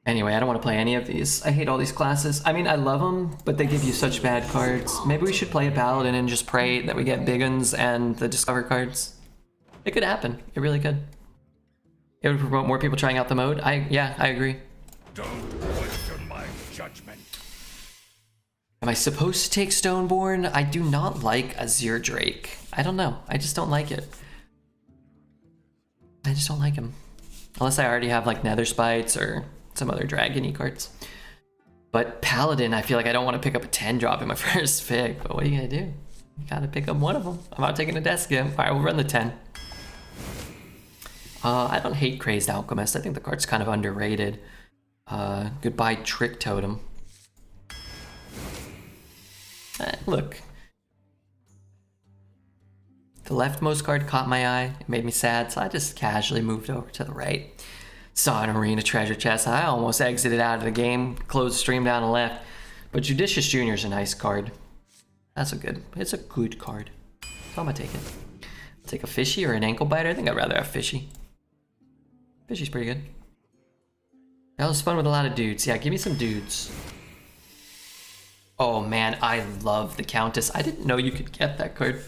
Anyway, I don't want to play any of these. I hate all these classes. I mean, I love them, but they give you such bad cards. Maybe we should play a Paladin and just pray that we get big uns and the Discover cards. It could happen. It really could. It would promote more people trying out the mode. Yeah, I agree. Don't question my judgment. Am I supposed to take Stoneborn? I do not like Azure Drake. I don't know. I just don't like it. I just don't like him. Unless I already have like Nether Spites or some other dragon-y cards. But Paladin, I feel like I don't want to pick up a 10 drop in my first pick. But what are you gonna do? You gotta pick up one of them. I'm not taking a desk game. Alright, we'll run the 10. I don't hate Crazed Alchemist. I think the card's kind of underrated. Goodbye Trick Totem. Look. The leftmost card caught my eye. It made me sad, so I just casually moved over to the right. Saw an arena treasure chest. I almost exited out of the game, closed stream down the left. But Judicious Jr. is a nice card. It's a good card. So I'm gonna take it. I'll take a fishy or an ankle biter. I think I'd rather have fishy. Fishy's pretty good. That was fun with a lot of dudes. Yeah, give me some dudes. Oh man, I love the Countess. I didn't know you could get that card.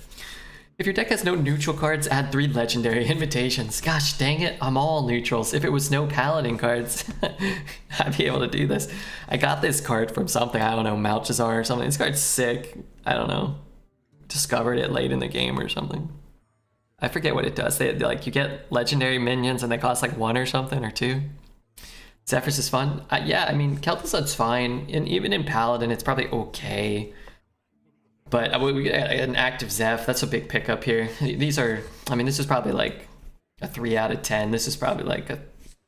If your deck has no neutral cards, add 3 legendary invitations. Gosh dang it, I'm all neutrals. If it was no Paladin cards, I'd be able to do this. I got this card from something, I don't know, Malchazar or something. This card's sick. I don't know. Discovered it late in the game or something. I forget what it does. They like, you get legendary minions and they cost like 1 or something or 2. Zephrys is fun. Yeah, I mean, Kel'Thuzad's fine. And even in Paladin, it's probably okay. But we get an active Zeph. That's a big pickup here. These are, I mean, this is probably like a 3 out of 10. This is probably like a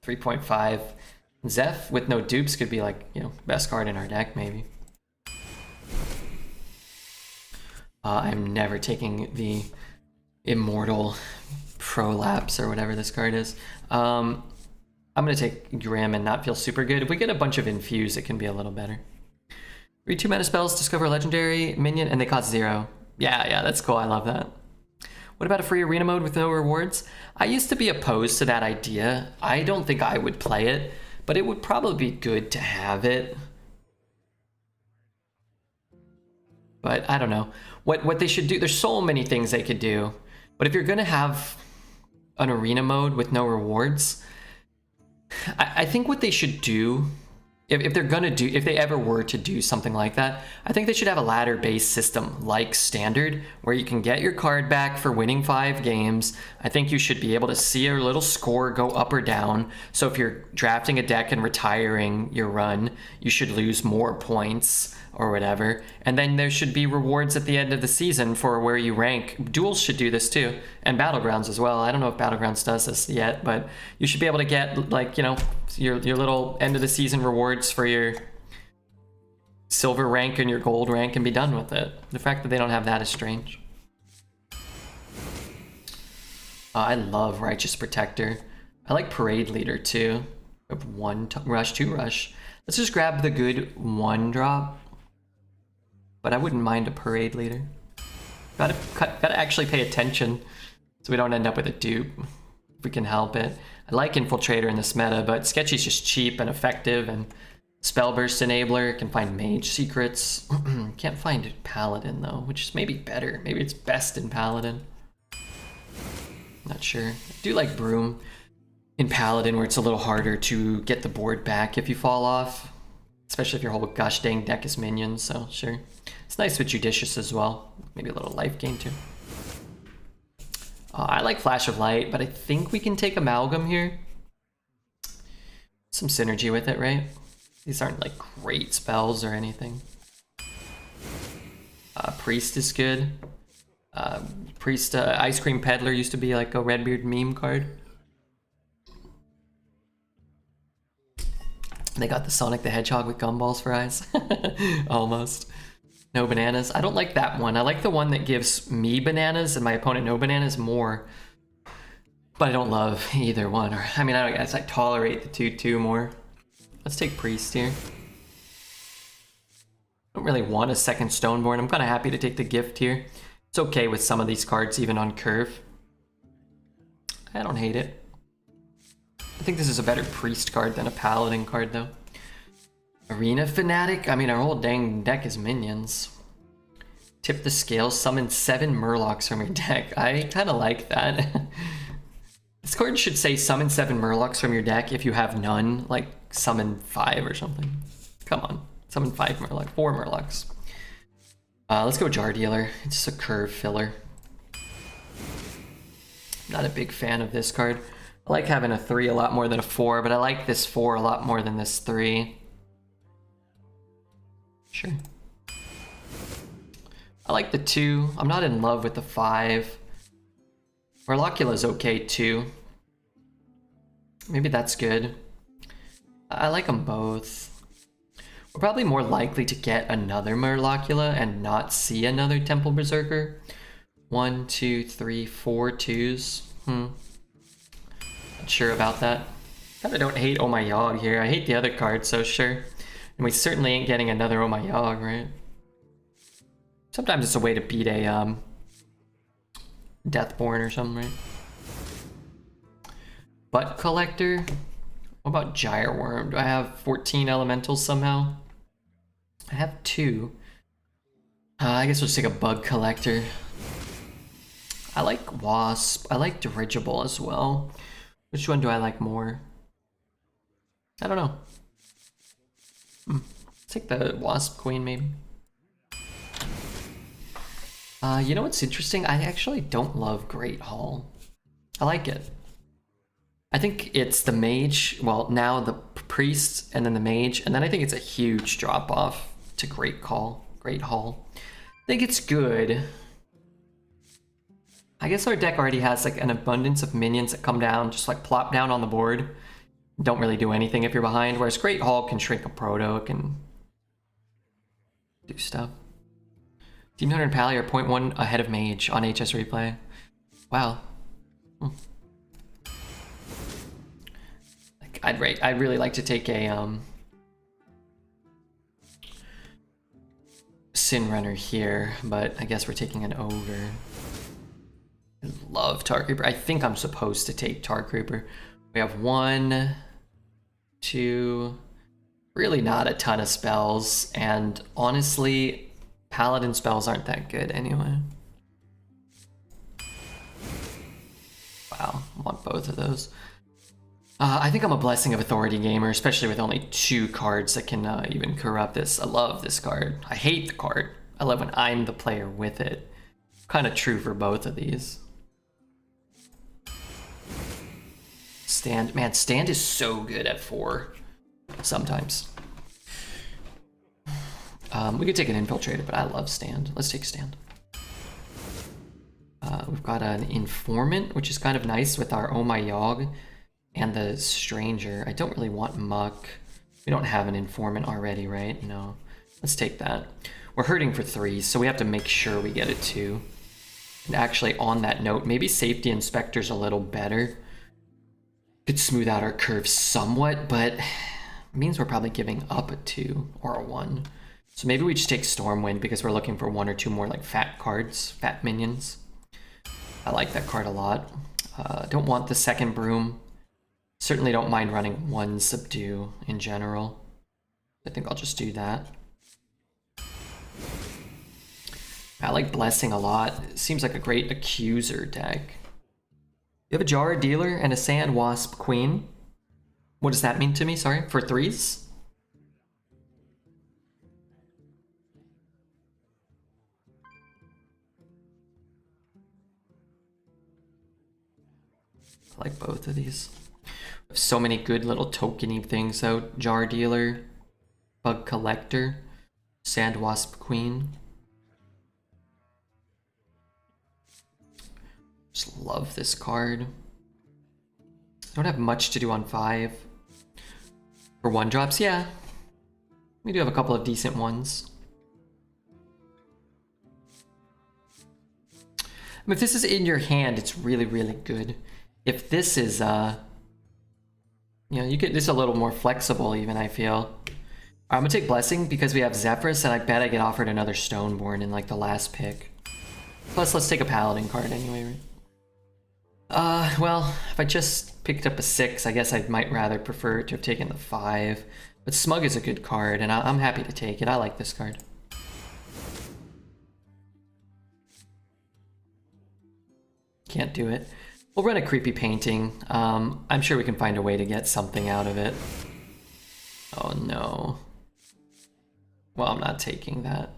3.5. Zeph with no dupes could be like, you know, best card in our deck, maybe. I'm never taking the Immortal Prolapse or whatever this card is. I'm going to take Grim and not feel super good. If we get a bunch of Infuse, it can be a little better. Read 2 mana spells, discover a legendary minion, and they cost 0. Yeah, that's cool. I love that. What about a free arena mode with no rewards? I used to be opposed to that idea. I don't think I would play it, but it would probably be good to have it. But I don't know. What they should do, there's so many things they could do. But if you're going to have an arena mode with no rewards, I think what they should do, if they're gonna do, if they ever were to do something like that, I think they should have a ladder-based system like Standard, where you can get your card back for winning 5 games. I think you should be able to see a little score go up or down. So if you're drafting a deck and retiring your run, you should lose more points or whatever. And then there should be rewards at the end of the season for where you rank. Duels should do this too, and Battlegrounds as well. I don't know if Battlegrounds does this yet, but you should be able to get, like, you know, your little end of the season rewards for your silver rank and your gold rank and be done with it. The fact that they don't have that is strange. I love Righteous Protector. I like Parade Leader too. We have 1 rush, 2 rush. Let's just grab the good 1 drop. But I wouldn't mind a Parade Leader. Gotta actually pay attention so we don't end up with a dupe, if we can help it. I like Infiltrator in this meta, but Sketchy's just cheap and effective, and Spellburst Enabler can find Mage Secrets. Can't find Paladin though, which is maybe better. Maybe it's best in Paladin. Not sure. I do like Broom in Paladin, where it's a little harder to get the board back if you fall off. Especially if your whole gosh dang deck is minions, so sure. It's nice with Judicious as well. Maybe a little life gain too. I like Flash of Light, but I think we can take Amalgam here. Some synergy with it, right? These aren't like great spells or anything. Priest is good. Priest, Ice Cream Peddler used to be like a Redbeard meme card. They got the Sonic the Hedgehog with gumballs for eyes. Almost. No bananas. I don't like that one. I like the one that gives me bananas and my opponent no bananas more. But I don't love either one. Or I mean, I guess I tolerate the 2/2 more. Let's take Priest here. I don't really want a second Stoneborn. I'm kind of happy to take the gift here. It's okay with some of these cards, even on curve. I don't hate it. I think this is a better Priest card than a Paladin card, though. Arena Fanatic? I mean, our whole dang deck is minions. Tip the scales, summon 7 Murlocs from your deck. I kind of like that. This card should say summon 7 Murlocs from your deck if you have none, like summon 5 or something. Come on, summon 5 Murlocs, 4 Murlocs. Let's go Jar Dealer. It's a curve filler. Not a big fan of this card. I like having a 3 a lot more than a 4, but I like this 4 a lot more than this 3. Sure. I like the 2. I'm not in love with the 5. Orlocula's okay too. Maybe that's good. I like them both. We're probably more likely to get another Murlocula and not see another Temple Berserker. 1, 2, 3, 4 twos. Not sure about that. Kinda don't hate Oh My Yogg here. I hate the other card, so sure. And we certainly ain't getting another Oh My Yogg, right? Sometimes it's a way to beat a Deathborn or something, right? Butt Collector? What about Gyreworm? Do I have 14 elementals somehow? I have 2. I guess we'll just take a Bug Collector. I like Wasp. I like Dirigible as well. Which one do I like more? I don't know. Let's take the Wasp Queen maybe. You know what's interesting? I actually don't love Great Hall. I like it. I think it's the mage, well, now the priest and then the mage, and then I think it's a huge drop off to Great Hall. I think it's good. I guess our deck already has like an abundance of minions that come down, just like plop down on the board. Don't really do anything if you're behind, whereas Great Hall can shrink a proto, it can do stuff. Team Hunter and Pally are 0.1 ahead of Mage on HS Replay. Wow. Like, I'd really like to take a Sin Runner here, but I guess we're taking an Ogre. I love Tar Creeper. I think I'm supposed to take Tar Creeper. We have 1, 2, really not a ton of spells, and honestly, Paladin spells aren't that good anyway. Wow, I want both of those. I think I'm a Blessing of Authority gamer, especially with only 2 cards that can even corrupt this. I love this card. I hate the card. I love when I'm the player with it. Kind of true for both of these. Stand, man, Stand is so good at 4 sometimes. We could take an Infiltrator, but I love Stand. Let's take Stand. We've got an Informant, which is kind of nice with our Oh My Yogg and the Stranger. I don't really want Muck. We don't have an Informant already, right? No. Let's take that. We're hurting for 3s, so we have to make sure we get it 2. And actually, on that note, maybe Safety Inspector's a little better. Could smooth out our curve somewhat, but it means we're probably giving up a 2 or a 1. So maybe we just take Stormwind because we're looking for 1 or 2 more like fat cards, fat minions. I like that card a lot. Don't want the second Broom. Certainly don't mind running 1 Subdue in general. I think I'll just do that. I like Blessing a lot. It seems like a great Accuser deck. You have a Jar Dealer and a Sand Wasp Queen. What does that mean to me? Sorry, for 3s? I like both of these. We have so many good little tokeny things though. Jar Dealer, Bug Collector, Sand Wasp Queen. Just love this card. I don't have much to do on 5. For 1-drops, yeah. We do have a couple of decent ones. I mean, if this is in your hand, it's really, really good. If this is, you know, you get this a little more flexible even, I feel. I'm gonna take Blessing because we have Zephrys, and I bet I get offered another Stoneborn in like the last pick. Plus, let's take a Paladin card anyway, right? Well, if I just picked up a 6, I guess I might rather prefer to have taken the 5. But Smug is a good card, and I'm happy to take it. I like this card. Can't do it. We'll run a creepy painting. I'm sure we can find a way to get something out of it. Oh no. Well, I'm not taking that.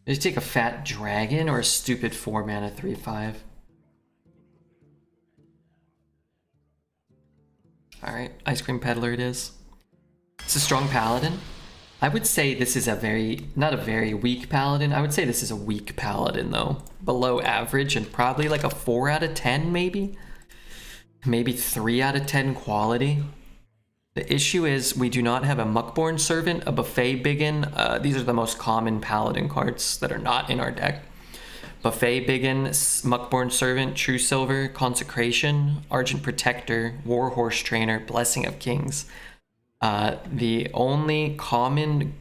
Did you take a fat dragon or a stupid 4 mana 3/5? Alright, Ice Cream Peddler it is. It's a strong paladin. I would say this is not a very weak paladin. I would say this is a weak paladin though. Below average and probably like a 4 out of 10 maybe? Maybe 3 out of 10 quality. The issue is we do not have a Muckborn Servant, a Buffet Biggin. These are the most common paladin cards that are not in our deck. Buffet Biggin, Muckborn Servant, True Silver, Consecration, Argent Protector, Warhorse Trainer, Blessing of Kings. The only common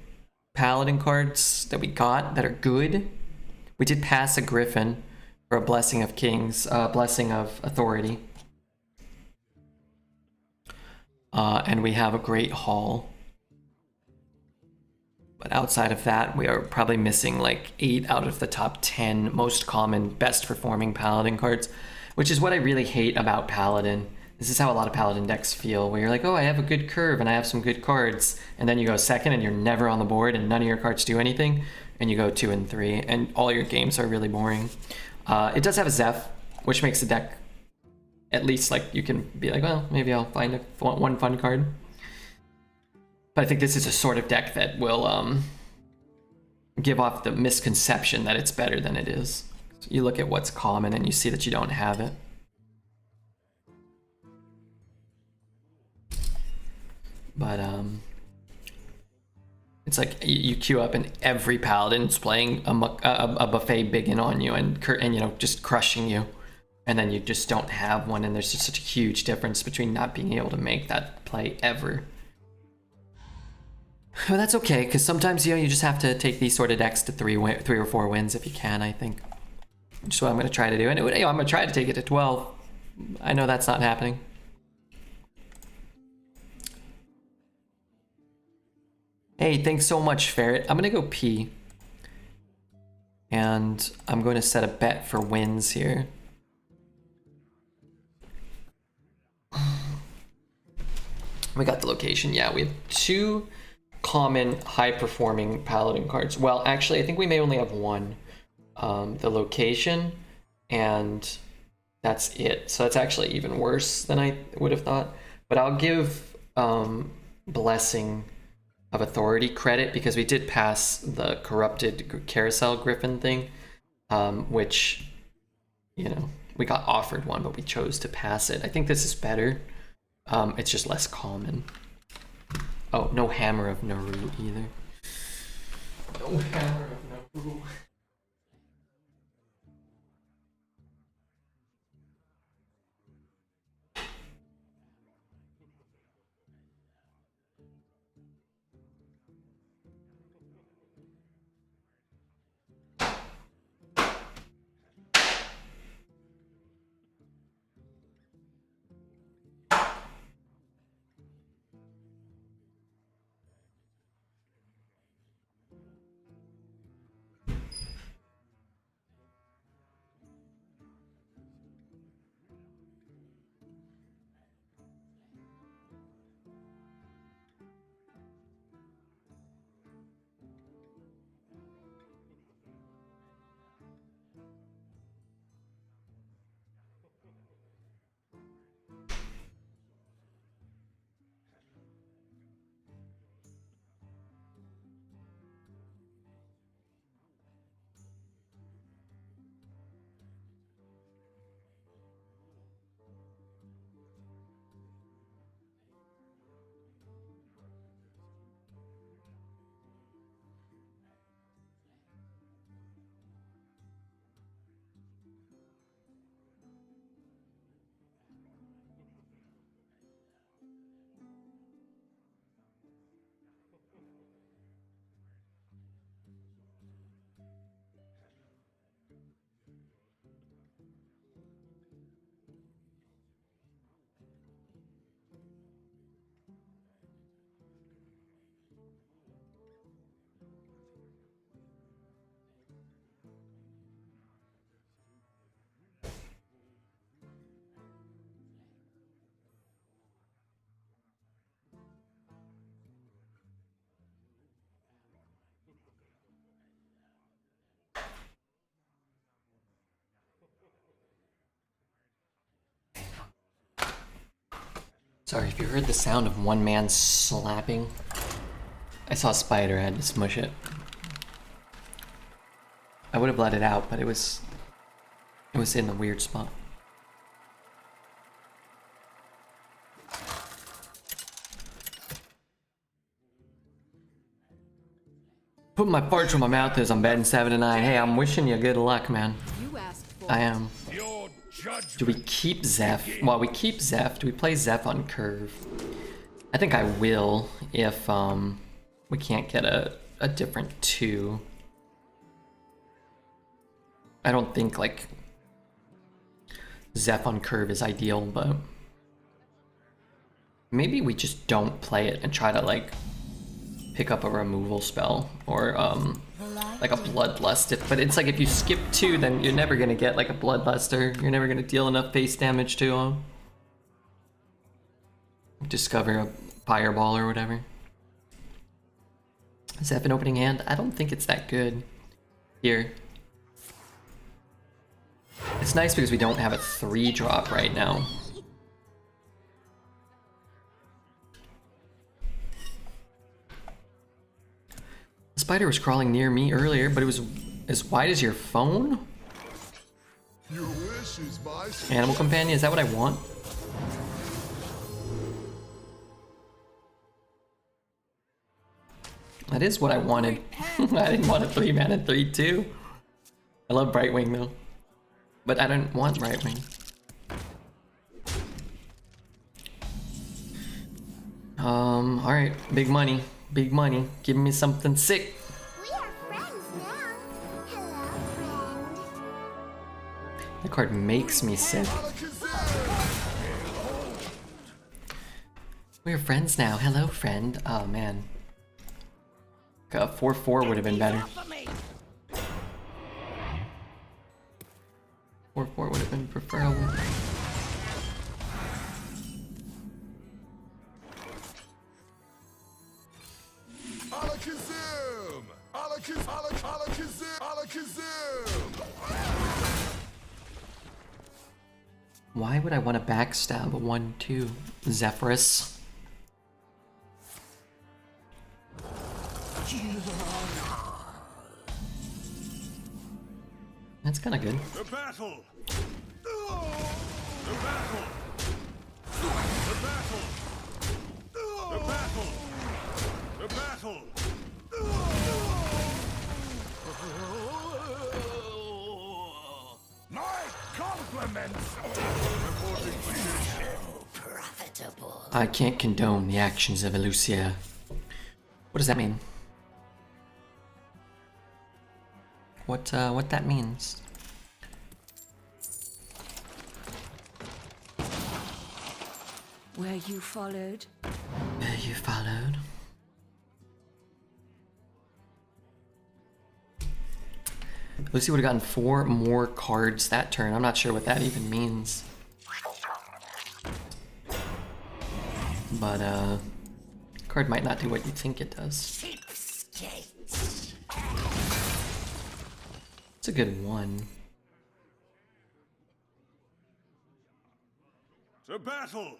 paladin cards that we got that are good, we did pass a Griffin for a Blessing of Kings, Blessing of Authority. And we have a Great Hall. But outside of that, we are probably missing like 8 out of the top 10 most common, best performing Paladin cards, which is what I really hate about Paladin. This is how a lot of Paladin decks feel, where you're like, oh, I have a good curve and I have some good cards, and then you go second and you're never on the board and none of your cards do anything, and you go 2 and 3, and all your games are really boring. It does have a Zeph, which makes the deck at least like you can be like, well, maybe I'll find one fun card. But I think this is a sort of deck that will give off the misconception that it's better than it is. So you look at what's common and you see that you don't have it. But it's like you queue up and every paladin's playing a Buffet Biggin on you and you know, just crushing you. And then you just don't have one, and there's just such a huge difference between not being able to make that play ever. But that's okay, because sometimes, you know, you just have to take these sort of decks to 3 or 4 wins if you can, I think. Which is what I'm going to try to do. And you know, I'm going to try to take it to 12. I know that's not happening. Hey, thanks so much, Ferret. I'm going to go pee. And I'm going to set a bet for wins here. We got the location. Yeah, we have 2 common high-performing paladin cards. Well, actually, I think we may only have 1. The location, and that's it. So that's actually even worse than I would have thought. But I'll give Blessing of Authority credit, because we did pass the corrupted Carousel Griffin thing, which, you know, we got offered one, but we chose to pass it. I think this is better. It's just less common. Oh, no Hammer of Naru either. No Hammer of Naru. Sorry if you heard the sound of one man slapping. I saw a spider, I had to smush it. I would have let it out, but it was in a weird spot. Put my farts where my mouth is. I'm betting 7 to 9. Hey, I'm wishing you good luck, man. I am. Do we keep Zeph? Well, we keep Zeph. Do we play Zeph on curve? I think I will if we can't get a different 2. I don't think like Zeph on curve is ideal, but maybe we just don't play it and try to like pick up a removal spell or like a bloodlust. But it's like if you skip 2, then you're never gonna get like a bloodluster. You're never gonna deal enough base damage to discover a fireball or whatever. Zeph an opening hand? I don't think it's that good here. It's nice because we don't have a 3-drop right now. The spider was crawling near me earlier, but it was as wide as your phone? Animal companion, is that what I want? That is what I wanted. I didn't want a 3-mana 3/2. I love Brightwing though. But I don't want Brightwing. Alright, big money. Big money. Give me something sick. We are friends now. Hello, friend. That card makes me sick. We're friends now. Hello, friend. Oh man. A 4/4 would have been better. 4/4 would have been preferable. Why would I want to backstab a 1/2 Zephyrus? That's kind of good. The battle! The battle! The battle! The battle! The battle! My compliments! Reporting leadership. Profitable. I can't condone the actions of Elucia. What does that mean? What that means? Where you followed? Where you followed? Lucy would have gotten 4 more cards that turn. I'm not sure what that even means. But card might not do what you think it does. It's a good one. The battle!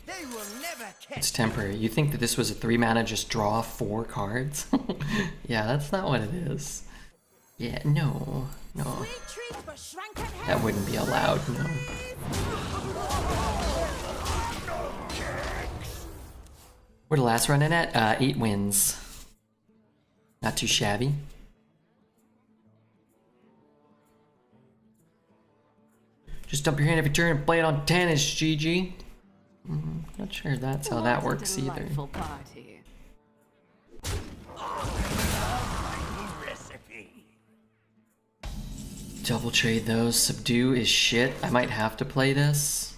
They will never catch. It's temporary. You think that this was a 3-mana just draw 4 cards? Yeah, that's not what it is. Yeah, no. That wouldn't be allowed, no. Where'd the last run in at? 8 wins. Not too shabby. Just dump your hand every turn and play it on 10 is GG. Not sure that's how that works either. Party. Double trade those. Subdue is shit. I might have to play this.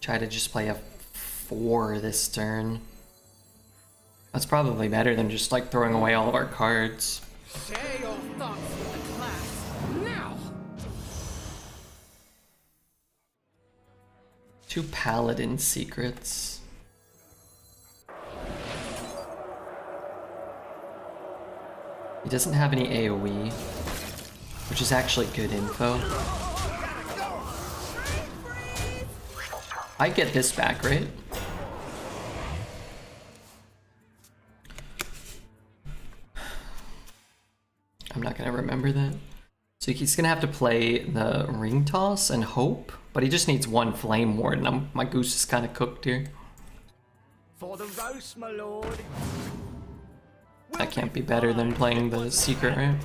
Try to just play a 4 this turn. That's probably better than just like throwing away all of our cards. Share your thoughts with the class now. 2 Paladin secrets. He doesn't have any AoE, which is actually good info. I get this back, right? I'm not gonna remember that. So he's gonna have to play the ring toss and hope, but he just needs 1 flame ward, and my goose is kind of cooked here. For the roast, my lord. That can't be better than playing the secret, right?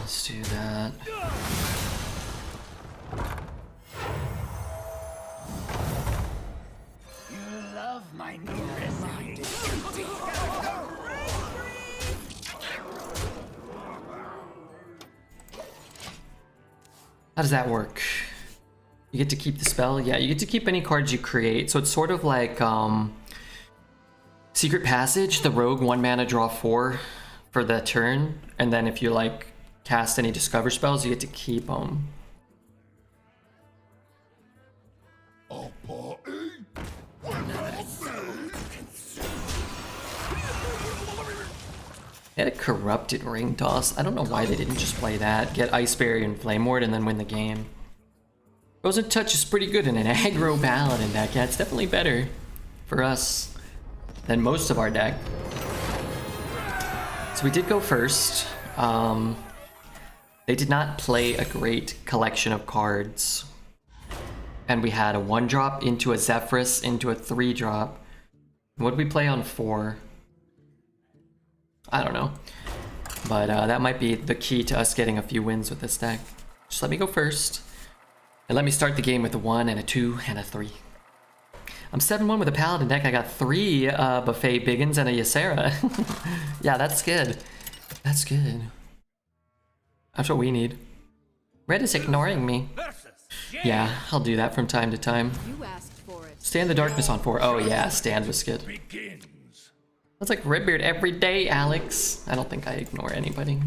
Let's do that. You love my new recipe. How does that work? You get to keep the spell? Yeah, you get to keep any cards you create. So it's sort of like Secret Passage, the rogue 1 mana draw 4 for the turn. And then if you like cast any discover spells, you get to keep them. They had a corrupted ring toss. I don't know why they didn't just play that. Get Ice Barrier and Flame Ward and then win the game. Frozen Touch is pretty good in an aggro Paladin deck. Yeah, it's definitely better for us than most of our deck. So we did go first. They did not play a great collection of cards. And we had a 1-drop into a Zephrys into a 3-drop. What did we play on 4? I don't know, but that might be the key to us getting a few wins with this deck. Just let me go first, and let me start the game with a 1 and a 2 and a 3. I'm 7-1 with a Paladin deck. I got 3 Buffet Biggins and a Ysera. Yeah, that's good. That's good. That's what we need. Red is ignoring me. Yeah, I'll do that from time to time. You asked for it. Stand the Darkness on 4. Oh yeah, Stand was good. Begins. That's like Redbeard every day, Alex. I don't think I ignore anybody.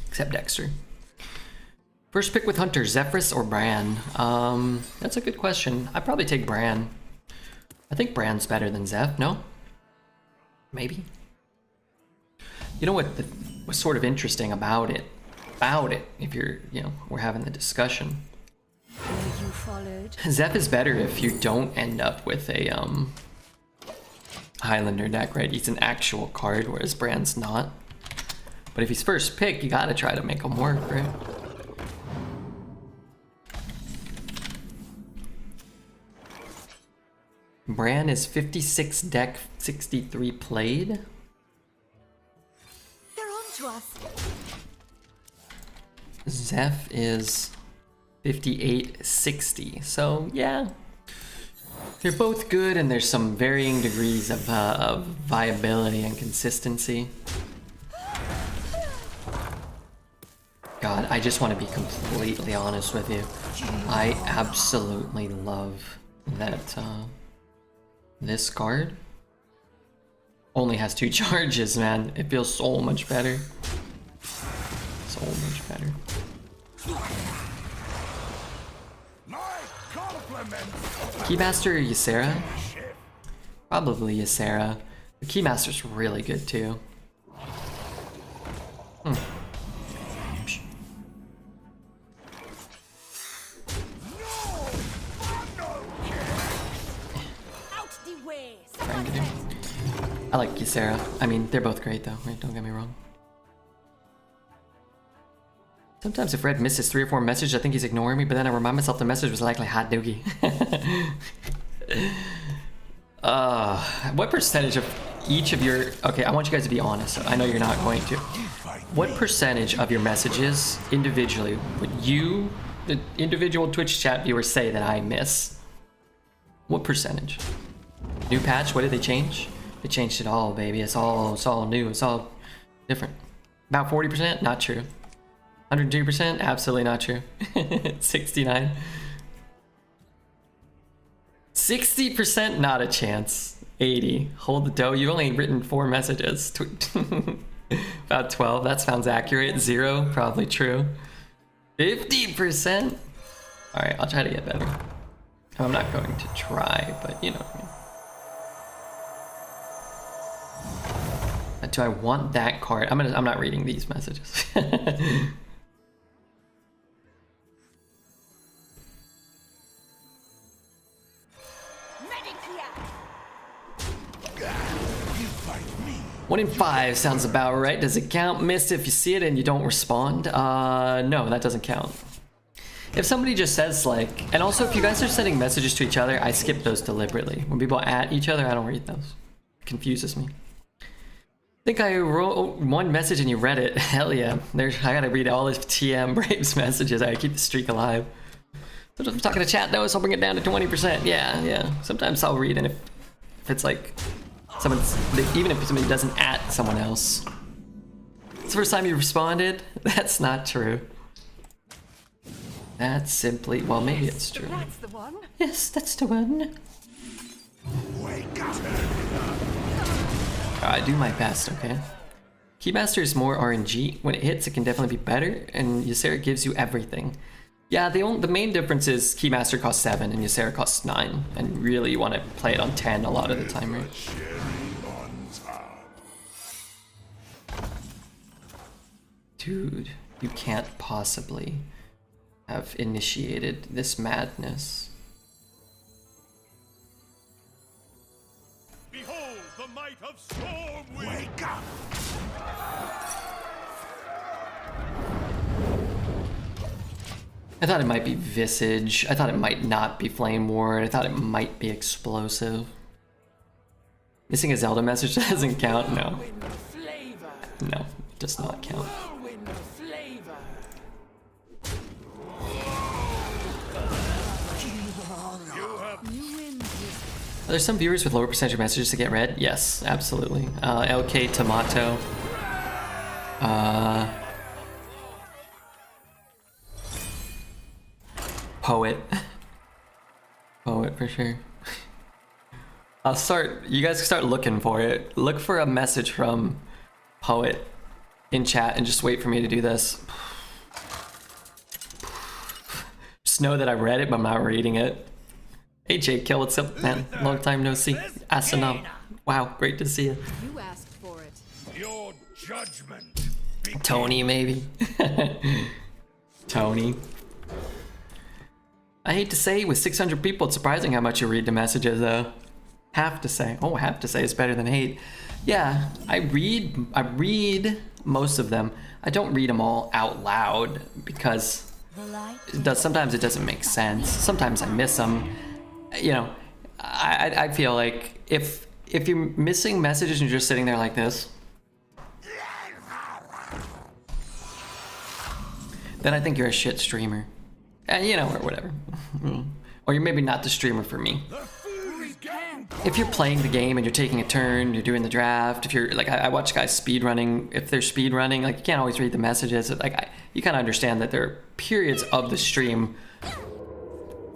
Except Dexter. First pick with Hunter, Zephrys or Bran? That's a good question. I'd probably take Bran. I think Bran's better than Zeph, no? Maybe. You know what was sort of interesting about it, if you're, we're having the discussion. Where you followed. Zeph is better if you don't end up with a Highlander deck, right? He's an actual card, whereas Bran's not. But if he's first pick, you gotta try to make him work, right? Bran is 56 deck, 63 played. They're on to us. Zeph is 58-60. So yeah, they're both good, and there's some varying degrees of viability and consistency. God, I just want to be completely honest with you. I absolutely love that this card only has 2 charges, man. It feels so much better. So much better. Keymaster or Ysera? Probably Ysera. The Keymaster's really good too. Out the way. Trying to do. I like Ysera. I mean, they're both great though, right? Don't get me wrong. Sometimes if Red misses 3 or 4 messages, I think he's ignoring me, but then I remind myself the message was likely hot doogie. What percentage of each of your... Okay, I want you guys to be honest. I know you're not going to. What percentage of your messages individually would you, the individual Twitch chat viewer, say that I miss? What percentage? New patch, what did they change? They changed it all, baby. It's all new. It's all different. About 40%? Not true. 102%? Absolutely not true. 69. 60% not a chance. 80. Hold the dough. You've only written 4 messages. About 12. That sounds accurate. 0. Probably true. 50%. Alright, I'll try to get better. I'm not going to try, but you know what I mean. Do I want that card? I'm not reading these messages. One in 5 sounds about right. Does it count? Miss if you see it and you don't respond? No, that doesn't count. If somebody just says like, and also if you guys are sending messages to each other, I skip those deliberately. When people at each other, I don't read those. It confuses me. I think I wrote one message and you read it. Hell yeah. I gotta read all of TM Braves messages. I keep the streak alive. So if I'm talking to chat notes, I'll bring it down to 20%. Yeah. Sometimes I'll read, and if it's like even if somebody doesn't at someone else. It's the first time you responded? That's not true. That's simply, well, maybe it's true. That's the one. Yes, that's the one. I do my best, okay? Keymaster is more RNG. When it hits, it can definitely be better, and Ysera gives you everything. Yeah, the main difference is Keymaster costs 7 and Ysera costs 9, and really you want to play it on 10 a lot of the time, right? Dude, you can't possibly have initiated this madness. Behold the might of Stormwind! Wake up! I thought it might be Visage. I thought it might not be Flame Ward. I thought it might be Explosive. Missing a Zelda message doesn't count? No. No, it does not count. Are there some viewers with lower percentage of messages to get read? Yes, absolutely. LK Tomato. Poet. Poet for sure. You guys start looking for it. Look for a message from Poet in chat and just wait for me to do this. Just know that I read it, but I'm not reading it. Hey Jake Kill, what's up, man? Long time no see. Asanam. Wow, great to see you. You asked for it. Your judgment. Tony, maybe. Tony. I hate to say, with 600 people, it's surprising how much you read the messages, though. Have to say. Oh, have to say is better than hate. Yeah, I read most of them. I don't read them all out loud because sometimes it doesn't make sense. Sometimes I miss them. You know, I feel like if you're missing messages and you're just sitting there like this, then I think you're a shit streamer. You know, or whatever. Or you're maybe not the streamer for me. If you're playing the game and you're taking a turn, you're doing the draft, if you're like, I watch guys speed running, if they're speed running, like you can't always read the messages. Like you kind of understand that there are periods of the stream,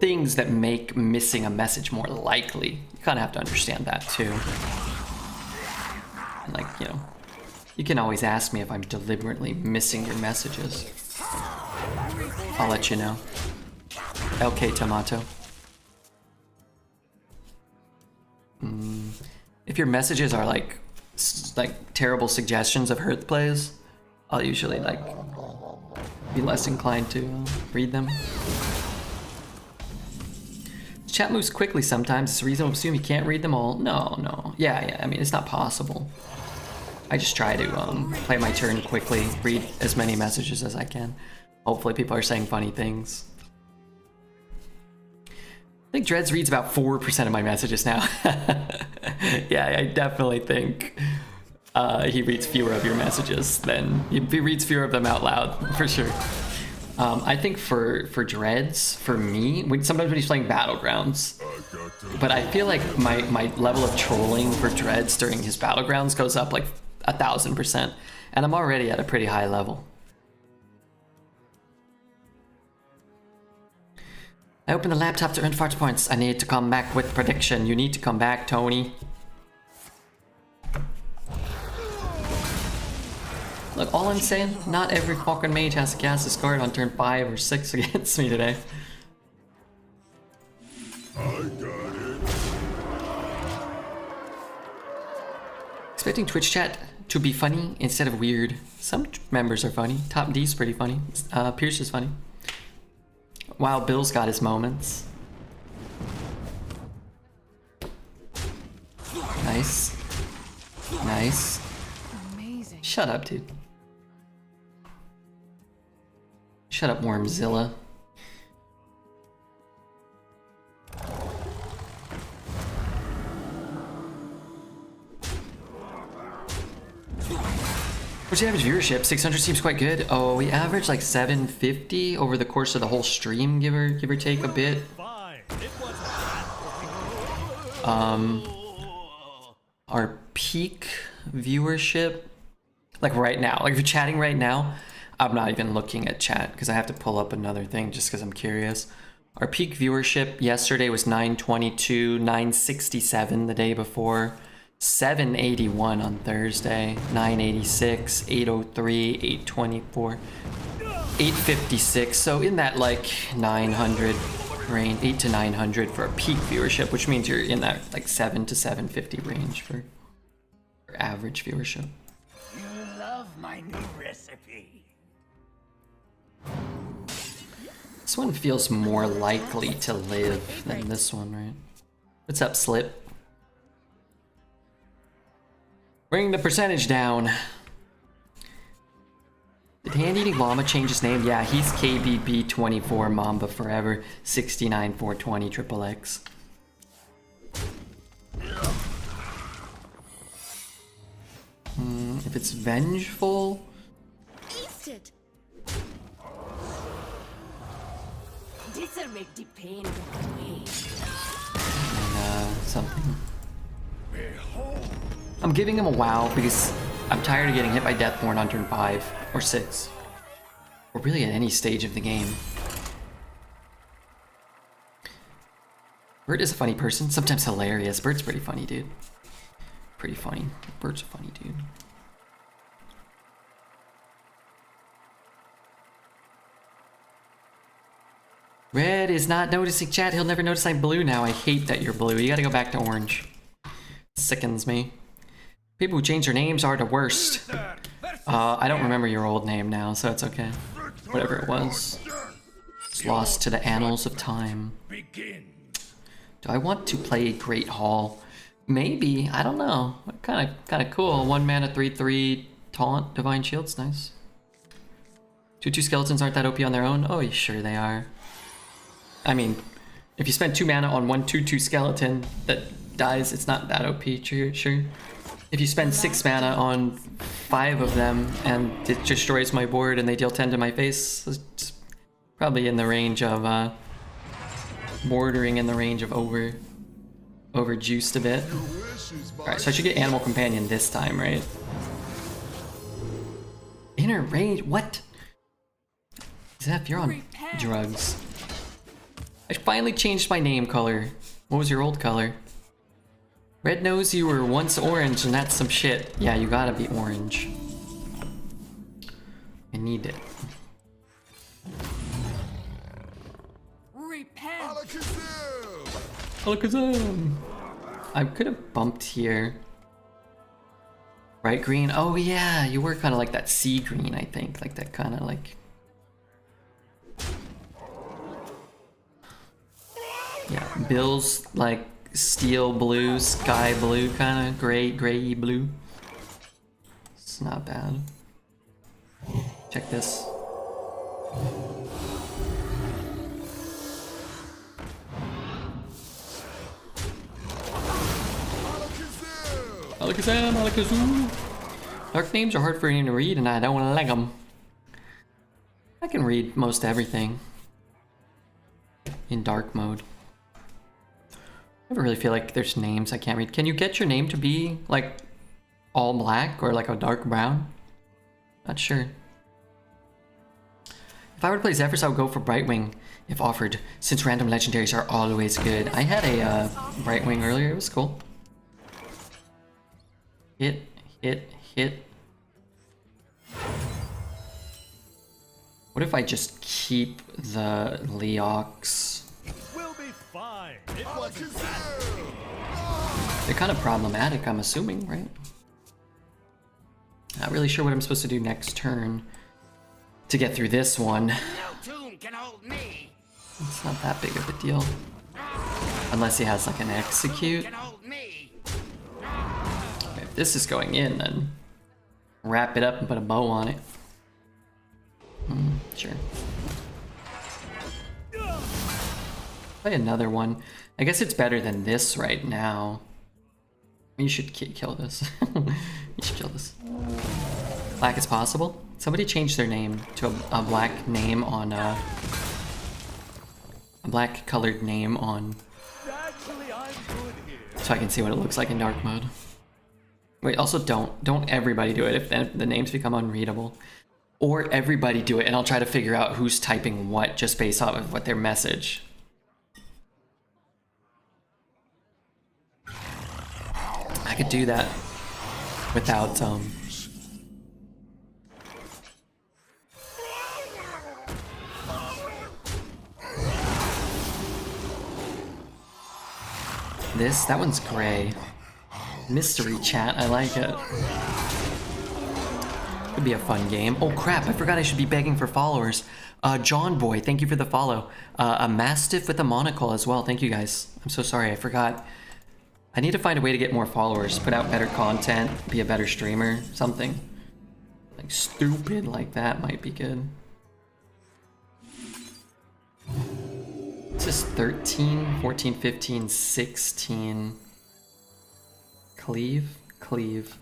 things that make missing a message more likely. You kind of have to understand that too. And like, you know, you can always ask me if I'm deliberately missing your messages. I'll let you know. LK Tomato. If your messages are like terrible suggestions of Hearth plays, I'll usually like be less inclined to read them. Chat moves quickly sometimes. It's reasonable to assume you can't read them all. No. Yeah. I mean, it's not possible. I just try to play my turn quickly, read as many messages as I can. Hopefully people are saying funny things. I think Dreads reads about 4% of my messages now. Yeah, I definitely think he reads fewer of your messages than he reads fewer of them out loud, for sure. I think for Dreads, for me, sometimes when he's playing Battlegrounds, but I feel like my level of trolling for Dreads during his Battlegrounds goes up like 1,000%, and I'm already at a pretty high level. I opened the laptop to earn fart points. I need to come back with prediction. You need to come back, Tony. Look, all I'm saying, not every fucking mage has to cast his card on turn 5 or 6 against me today. I got it. Expecting Twitch chat to be funny instead of weird. Some members are funny. Top D's pretty funny. Pierce is funny. Wow, Bill's got his moments. Nice. Nice. Amazing. Shut up, dude. Shut up, Wormzilla. What's the average viewership? 600 seems quite good. Oh, we average like 750 over the course of the whole stream, give or take a bit. Our peak viewership, like right now, like if you're chatting right now, I'm not even looking at chat because I have to pull up another thing just because I'm curious. Our peak viewership yesterday was 922, 967 the day before, 781 on Thursday, 986, 803, 824, 856. So in that like 900 range, 8 to 900 for a peak viewership, which means you're in that like 7 to 750 range for average viewership. You love my new recipe. This one feels more likely to live than this one, right? What's up, Slip? Bring the percentage down. Did Hand Eating Llama change his name? Yeah, he's KBB24 Mamba Forever 69420 XXX. If it's vengeful, East it. This'll make the pain go away. and something. I'm giving him a wow because I'm tired of getting hit by Deathborn on turn 5 or 6. Or really at any stage of the game. Bert is a funny person, sometimes hilarious. Bert's pretty funny, dude. Pretty funny. Bert's a funny dude. Red is not noticing chat. He'll never notice I'm blue now. I hate that you're blue. You gotta go back to orange. Sickens me. People who change their names are the worst. I don't remember your old name now, so it's okay. Whatever it was. It's lost to the annals of time. Do I want to play Great Hall? Maybe. I don't know. Kind of cool. 1 mana 3/3 taunt divine shield's nice. 2/2 skeletons aren't that OP on their own. Oh, sure they are. I mean, if you spend 2 mana on 1 2/2 skeleton that dies, it's not that OP. Sure. If you spend 6 mana on 5 of them and it destroys my board and they deal 10 to my face, it's probably in the range of bordering in the range of over juiced a bit. Alright, so I should get Animal Companion this time, right? Inner range? What? Zeph, you're on drugs. I finally changed my name color. What was your old color? Red knows you were once orange and that's some shit. Yeah, you gotta be orange. I need it. Alakazam! I could have bumped here. Bright green? Oh yeah, you were kind of like that sea green, I think. Like that kind of like... Yeah, Bill's like steel blue, sky blue, kind of gray blue. It's not bad. Check this. Alakazam, Alakazoo. Dark names are hard for me to read and I don't like them. I can read most everything in dark mode. I never really feel like there's names I can't read. Can you get your name to be like all black or like a dark brown? Not sure. If If I were to play Zephrys, I would go for Brightwing if offered, since random legendaries are always good. I had a Brightwing earlier, it was cool. Hit, hit, hit. What if I just keep the Leox? We'll be fine. It wasn't that. They're kind of problematic, I'm assuming, right? Not really sure what I'm supposed to do next turn to get through this one. No tomb can hold me. It's not that big of a deal. Unless he has like an execute. Can hold me. If this is going in, then wrap it up and put a bow on it. Sure. Play another one. I guess it's better than this right now. You should kill this. You should kill this. Black is possible. Somebody changed their name to a black name on a black colored name on, Actually, I'm good here. so I can see what it looks like in dark mode. Wait, also don't everybody do it if the names become unreadable. Or everybody do it and I'll try to figure out who's typing what just based off of what their message. I could do that without that one's gray. Mystery chat, I like it. Could be a fun game. Oh crap, I forgot I should be begging for followers. John Boy, thank you for the follow. A Mastiff with a monocle as well, thank you guys. I'm so sorry, I forgot. I need to find a way to get more followers, put out better content, be a better streamer, something. Like stupid like that might be good. This is 13, 14, 15, 16. Cleave? Cleave.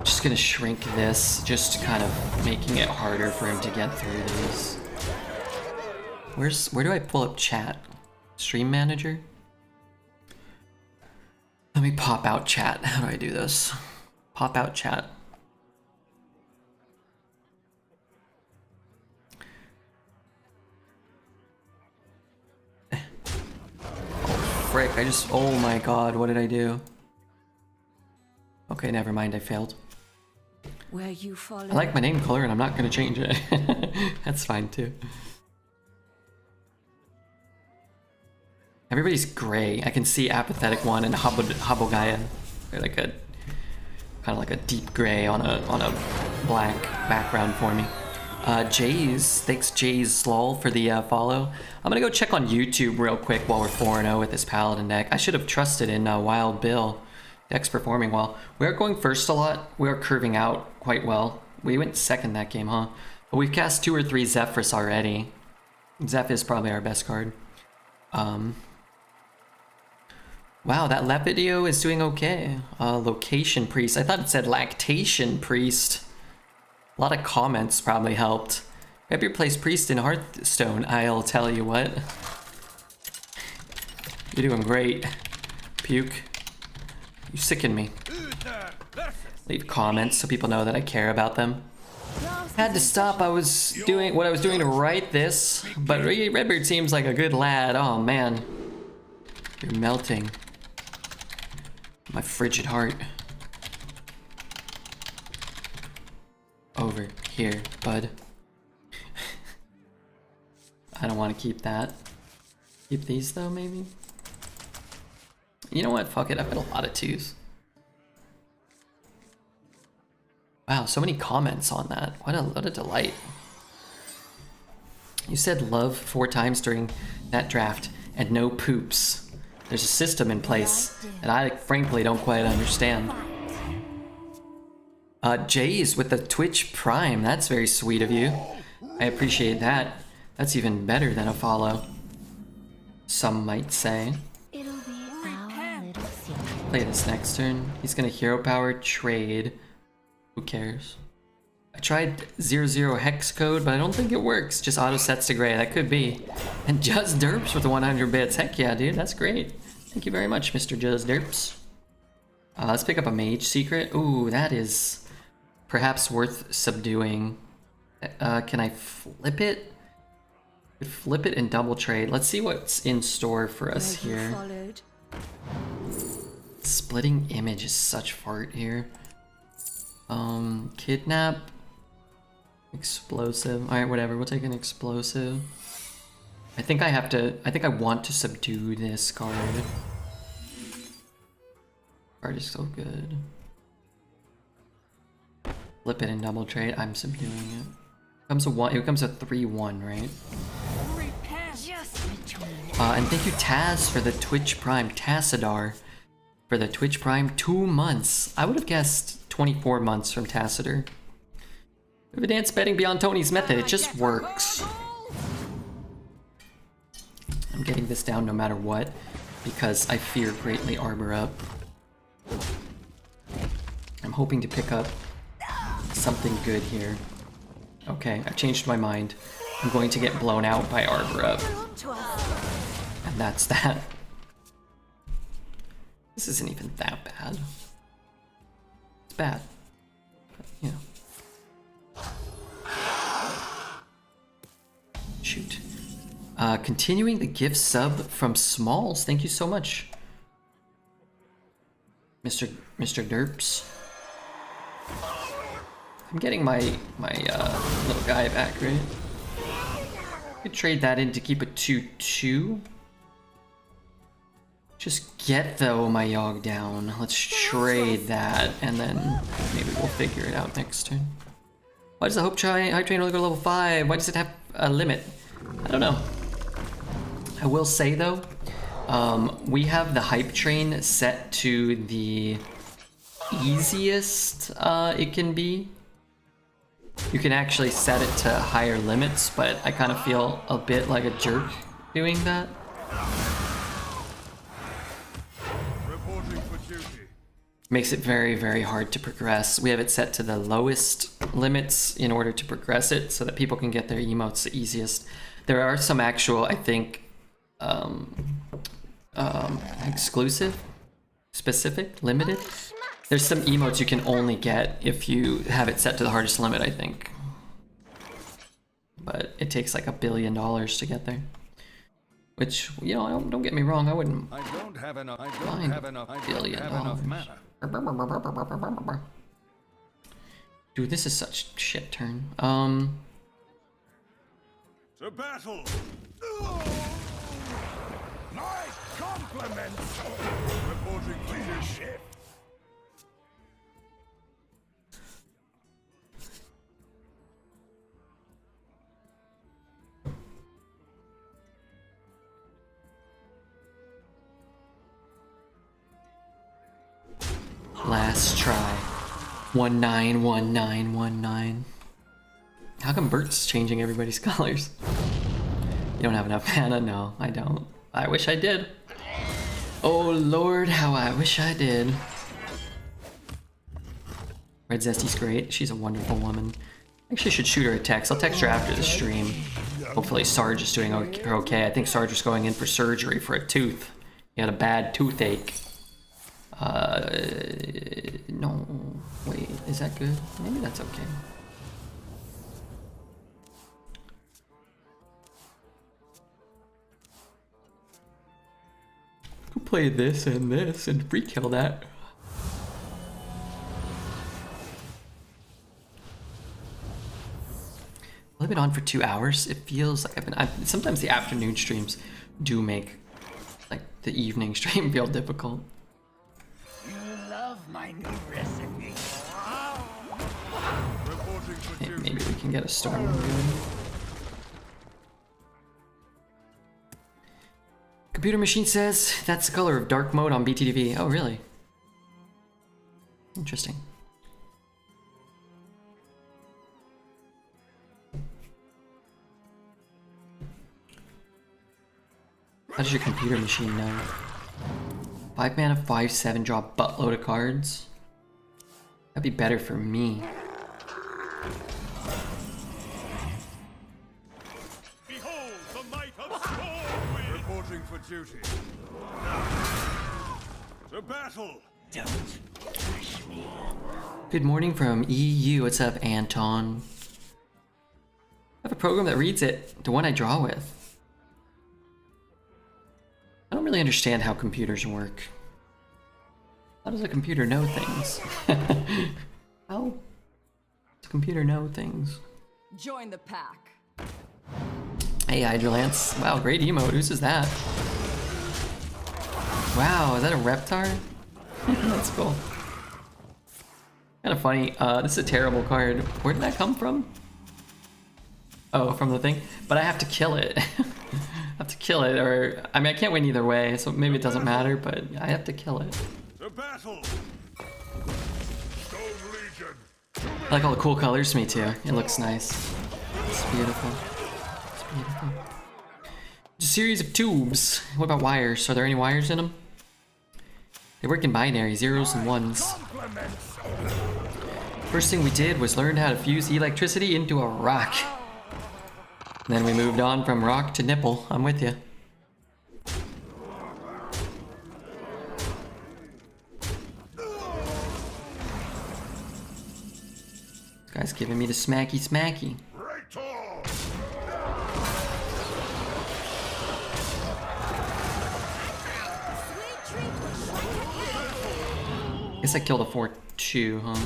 Just gonna shrink this, just kind of making it harder for him to get through these. Where do I pull up chat? Stream manager? Let me pop out chat. How do I do this? Pop out chat. Oh frick, oh my god, what did I do? Okay, never mind, I failed. Where you follow. I like my name color and I'm not gonna change it. That's fine too. Everybody's gray. I can see Apathetic One and Habogaya. They're like a kind of like a deep gray on a black background for me. Jays, thanks Jays lol for the follow. I'm gonna go check on YouTube real quick while we're 4-0 with this Paladin deck. I should have trusted in Wild Bill. Deck's performing well. We are going first a lot. We are curving out quite well. We went second that game, huh? But we've cast 2 or 3 Zephrys already. Zeph is probably our best card. Wow, that Lep video is doing okay. Location Priest. I thought it said Lactation Priest. A lot of comments probably helped. Maybe replace Priest in Hearthstone. I'll tell you what. You're doing great. Puke. You sicken me. Leave comments so people know that I care about them. Had to stop. I was doing what I was doing to write this, but Redbeard seems like a good lad. Oh man, you're melting my frigid heart. Over here, bud. I don't want to keep that. Keep these though, maybe. You know what? Fuck it. I've got a lot of 2s. Wow, so many comments on that. What a delight. You said love 4 times during that draft and no poops. There's a system in place that I frankly don't quite understand. Jays with the Twitch Prime. That's very sweet of you. I appreciate that. That's even better than a follow. Some might say. Play this next turn. He's gonna hero power trade. Who cares? I tried 00 hex code, but I don't think it works. Just auto sets to gray. That could be. And Just Derps with the 100 bits. Heck yeah, dude. That's great. Thank you very much, Mr. Just Derps. Let's pick up a mage secret. Ooh, that is perhaps worth subduing. Can I flip it? Could flip it and double trade. Let's see what's in store for us here. Splitting image is such fart here. Kidnap. Explosive. Alright, whatever. We'll take an explosive. I think I want to subdue this card. Card is so good. Flip it and double trade. I'm subduing it. Comes a 1. It becomes a 3/1, right? And thank you, Taz, for the Twitch Prime. Tassadar for the Twitch Prime 2 months. I would have guessed 24 months from Tassadar. We have a dance betting beyond Tony's method. It just works. I'm getting this down no matter what because I fear greatly armor up. I'm hoping to pick up something good here. Okay, I've changed my mind. I'm going to get blown out by armor up. And that's that. This isn't even that bad. It's bad. But, you know. Shoot. Continuing the gift sub from Smalls. Thank you so much. Mr. Derps. I'm getting my little guy back, right? Could trade that in to keep a 2/2. Just get the Oh My Yogg down. Let's trade that, and then maybe we'll figure it out next turn. Why does the Hype Train only go to level 5? Why does it have a limit? I don't know. I will say though, we have the Hype Train set to the easiest it can be. You can actually set it to higher limits, but I kind of feel a bit like a jerk doing that. Makes it very, very hard to progress. We have it set to the lowest limits in order to progress it so that people can get their emotes the easiest. There are some actual, I think, exclusive, specific, limited. There's some emotes you can only get if you have it set to the hardest limit, I think. But it takes like $1 billion to get there. Which, you know, don't get me wrong, I wouldn't mind $1 billion. Dude, this is such shit turn. To battle! My compliments! Reporting for your ship. Last try. 191919. How come Bert's changing everybody's colors? You don't have enough mana? No, I don't. I wish I did. Oh Lord, how I wish I did. Red Zesty's great. She's a wonderful woman. Actually, should shoot her a text. I'll text her after the stream. Hopefully Sarge is doing okay. I think Sarge was going in for surgery for a tooth. He had a bad toothache. No, wait, is that good? Maybe that's okay. Could play this and free kill that. I've been on for 2 hours. It feels like sometimes the afternoon streams do make like the evening stream feel difficult. My new recipe. Maybe we can get a storm going. Computer machine says that's the color of dark mode on BTTV. Oh, really? Interesting. How does your computer machine know? 5 mana, 5/7, draw a buttload of cards. That'd be better for me. Behold the might of Stormwind! Reporting for duty. To battle! Don't push me. Good morning from EU. What's up, Anton? program that reads it, the one I draw with. I don't really understand how computers work. How does a computer know things? How does a computer know things? Join the pack. Hey, Hydrolance. Wow, great emote. Whose is that? Wow, is that a Reptar? That's cool. Kind of funny. This is a terrible card. Where did that come from? Oh, from the thing? But I have to kill it. I have to kill it, or... I mean, I can't win either way, so maybe it doesn't matter, but I have to kill it. The battle. Stone Legion. I like all the cool colors, me too. It looks nice. It's beautiful. It's beautiful. It's a series of tubes. What about wires? Are there any wires in them? They work in binary, zeros and ones. First thing we did was learn how to fuse electricity into a rock. Then we moved on from rock to nipple. I'm with you. This guy's giving me the smacky smacky. Guess I killed a 4-2, huh?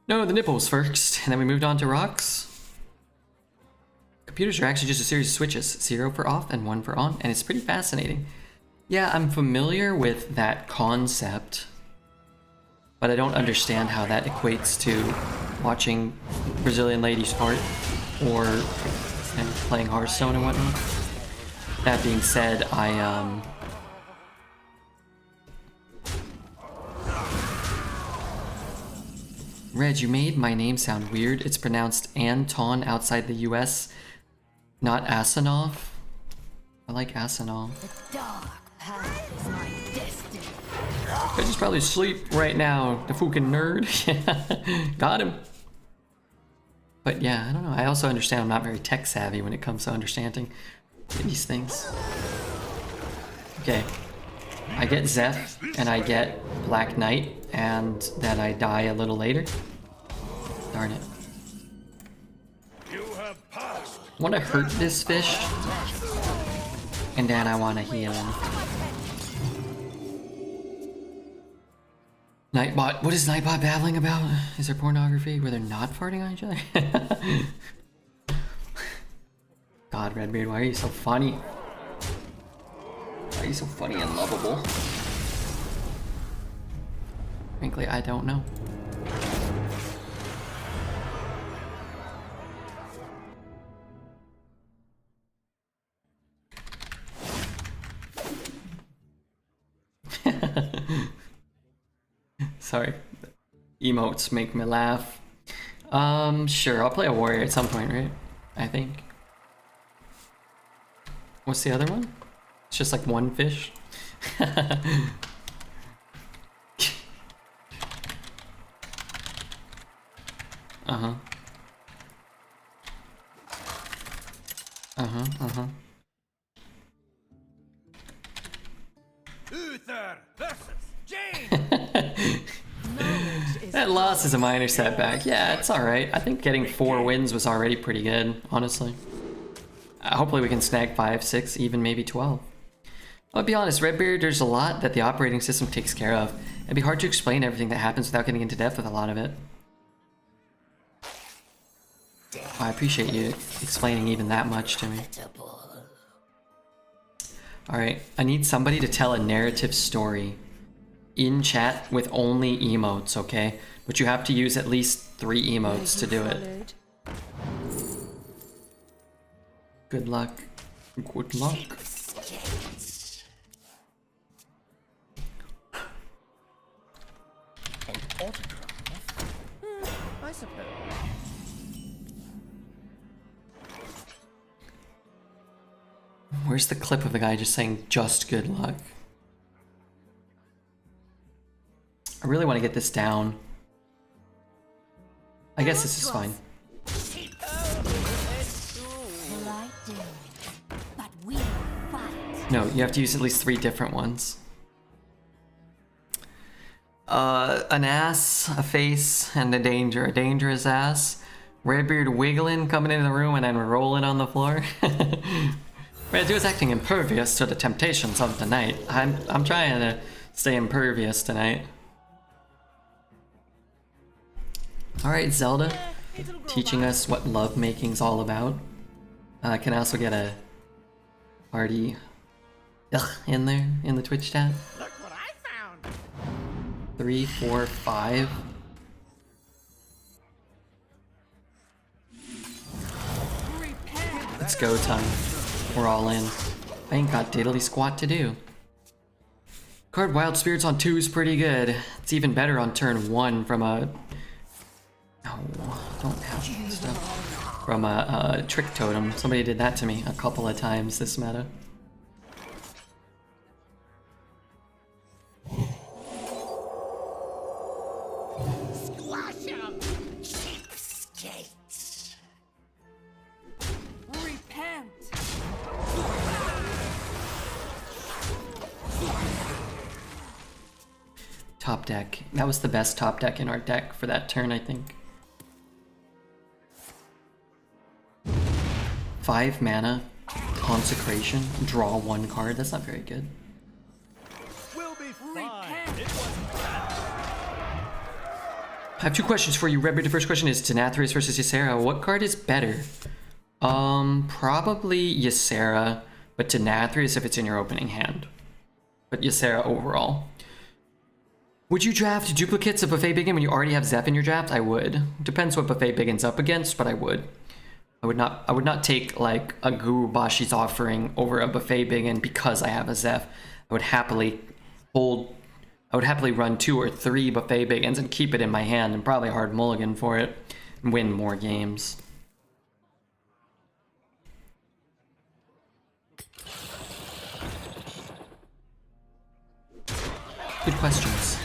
No, the nipples first, and then we moved on to rocks. Computers are actually just a series of switches, 0 for off and 1 for on, and it's pretty fascinating. Yeah, I'm familiar with that concept, but I don't understand how that equates to watching Brazilian ladies fart or playing Hearthstone and whatnot. That being said, Reg, you made my name sound weird. It's pronounced Anton outside the US, not Asanov. I like Asanov. The dark path is my destiny. Reg is probably asleep right now, the fucking nerd. Got him. But yeah, I don't know. I also understand I'm not very tech savvy when it comes to understanding these things. Okay. I get Zeph, and I get Black Knight, and then I die a little later. Darn it. You have passed. I want to hurt this fish, and then I want to heal him. Nightbot, what is Nightbot babbling about? Is there pornography where they're not farting on each other? God, Redbeard, why are you so funny? Why are you so funny and lovable? Frankly, I don't know. Sorry. Emotes make me laugh. Sure, I'll play a warrior at some point, right? I think. What's the other one? It's just like one fish. Uh-huh. Uther versus Jane. That loss is a minor setback. Yeah, it's alright. I think getting 4 wins was already pretty good, honestly. Hopefully we can snag 5, 6, even maybe 12. I'll be honest, Redbeard, there's a lot that the operating system takes care of. It'd be hard to explain everything that happens without getting into depth with a lot of it. I appreciate you explaining even that much to me. Alright, I need somebody to tell a narrative story in chat with only emotes, okay? But you have to use at least 3 emotes to do it. Good luck. Good luck. An autograph? I suppose. Where's the clip of the guy just saying, just good luck? I really want to get this down. I guess this is fine. But we fight. No, you have to use at least 3 different ones. An ass, a face, and a danger. A dangerous ass. Redbeard wiggling, coming into the room, and then rolling on the floor. Red is acting impervious to the temptations of the night. I'm trying to stay impervious tonight. Alright, Zelda. Teaching us what lovemaking all about. Can I also get a party in there in the Twitch chat? Look what I found. 3, 4, 5. It's go time. We're all in. I ain't got diddly squat to do. Card Wild Spirits on 2 is pretty good. It's even better on turn 1 from a... Oh, don't have stuff. From a Trick Totem. Somebody did that to me a couple of times this meta. Squash 'em! Cheapskates! Repent! Top deck. That was the best top deck in our deck for that turn, I think. 5 mana, Consecration, draw 1 card. That's not very good. We'll be fine. Repent! It wasn't bad. I have 2 questions for you, Redbeard. The first question is Nathria versus Ysera. What card is better? Probably Ysera, but Nathria if it's in your opening hand. But Ysera overall. Would you draft duplicates of Buffet Biggin when you already have Zeph in your draft? I would. Depends what Buffet Biggin's up against, but I would. I would not take like a Guru Bashi's Offering over a Buffet Biggin because I have a Zeph. I would happily run 2 or 3 Buffet Biggins and keep it in my hand and probably hard mulligan for it and win more games. Good questions.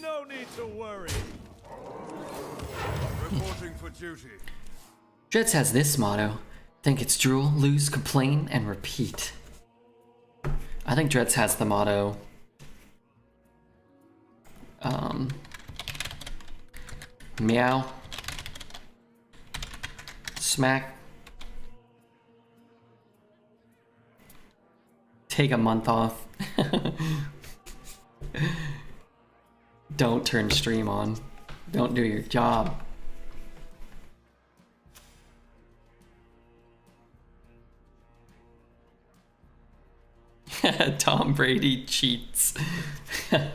No need to worry. Reporting for duty. Dreads has this motto: think it's drool, lose, complain, and repeat. I think Dreads has the motto meow, smack, take a month off, don't turn stream on, don't do your job. Tom Brady cheats. That's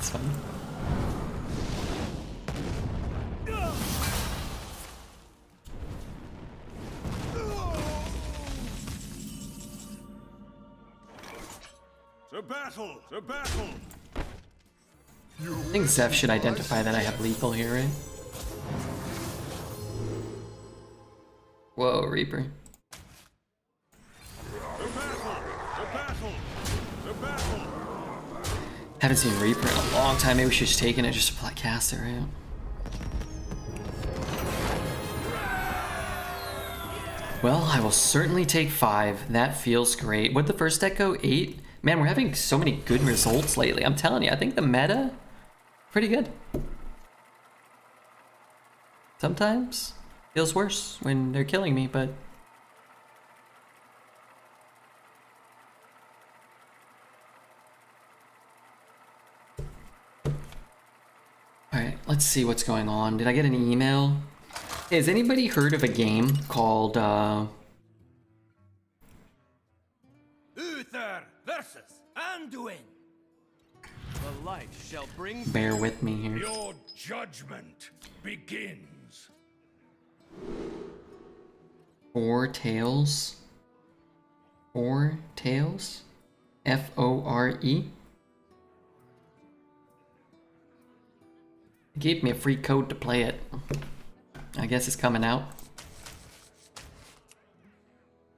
funny. To battle! To battle! I think Zeph should identify that I have lethal here, right? Whoa, Reaper. Haven't seen Reaper in a long time. Maybe we should just take it and just apply cast it, right? Well, I will certainly take 5. That feels great. Would the first deck go 8? Man, we're having so many good results lately. I'm telling you, I think the meta, pretty good. Sometimes feels worse when they're killing me, but alright, let's see what's going on. Did I get an email? Hey, has anybody heard of a game called, Uther versus Anduin. The light shall bring. bear with me here. Your judgment begins. 4 Tails? 4 Tails? F-O-R-E? Gave me a free code to play it. I guess it's coming out.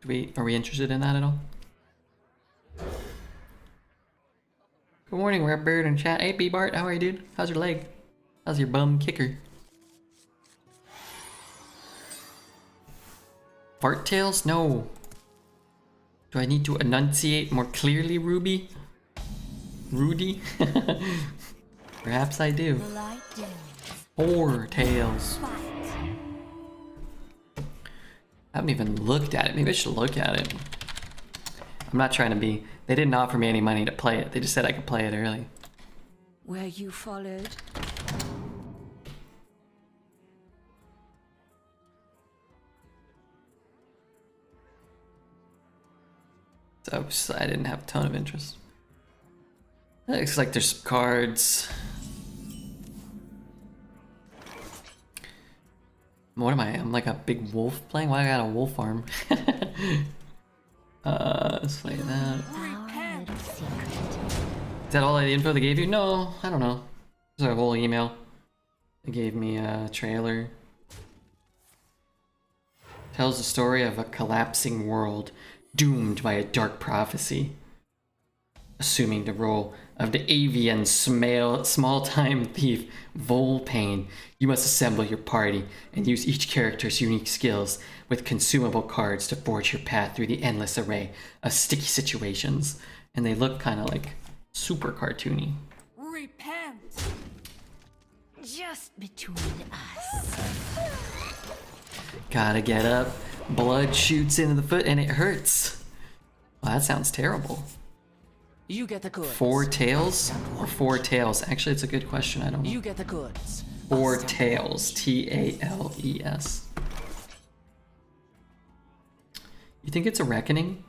Are we interested in that at all? Good morning, Redbeard and chat. Hey, B-Bart, how are you, dude? How's your leg? How's your bum kicker? Fart tails? No. Do I need to enunciate more clearly, Ruby? Rudy? Perhaps I do. The light dims. 4 tails. Fight. I haven't even looked at it. Maybe I should look at it. I'm not trying to be... They didn't offer me any money to play it. They just said I could play it early. Were you followed? So I didn't have a ton of interest. It looks like there's some cards. What am I? I'm like a big wolf playing? Why I got a wolf arm? Let's play that. Our little secret. Is that all the info they gave you? No, I don't know. There's a whole email. They gave me a trailer. Tells the story of a collapsing world doomed by a dark prophecy. Assuming the role of the avian small-time thief Volpain, you must assemble your party and use each character's unique skills with consumable cards to forge your path through the endless array of sticky situations. And they look kind of like super cartoony. Repent. Just between us. Gotta get up. Blood shoots into the foot and it hurts. Well, that sounds terrible. You get the goods. 4 tails or 4 tails? Actually, it's a good question. I don't know. You get the goods. 4 tails. Tales. You think it's a reckoning?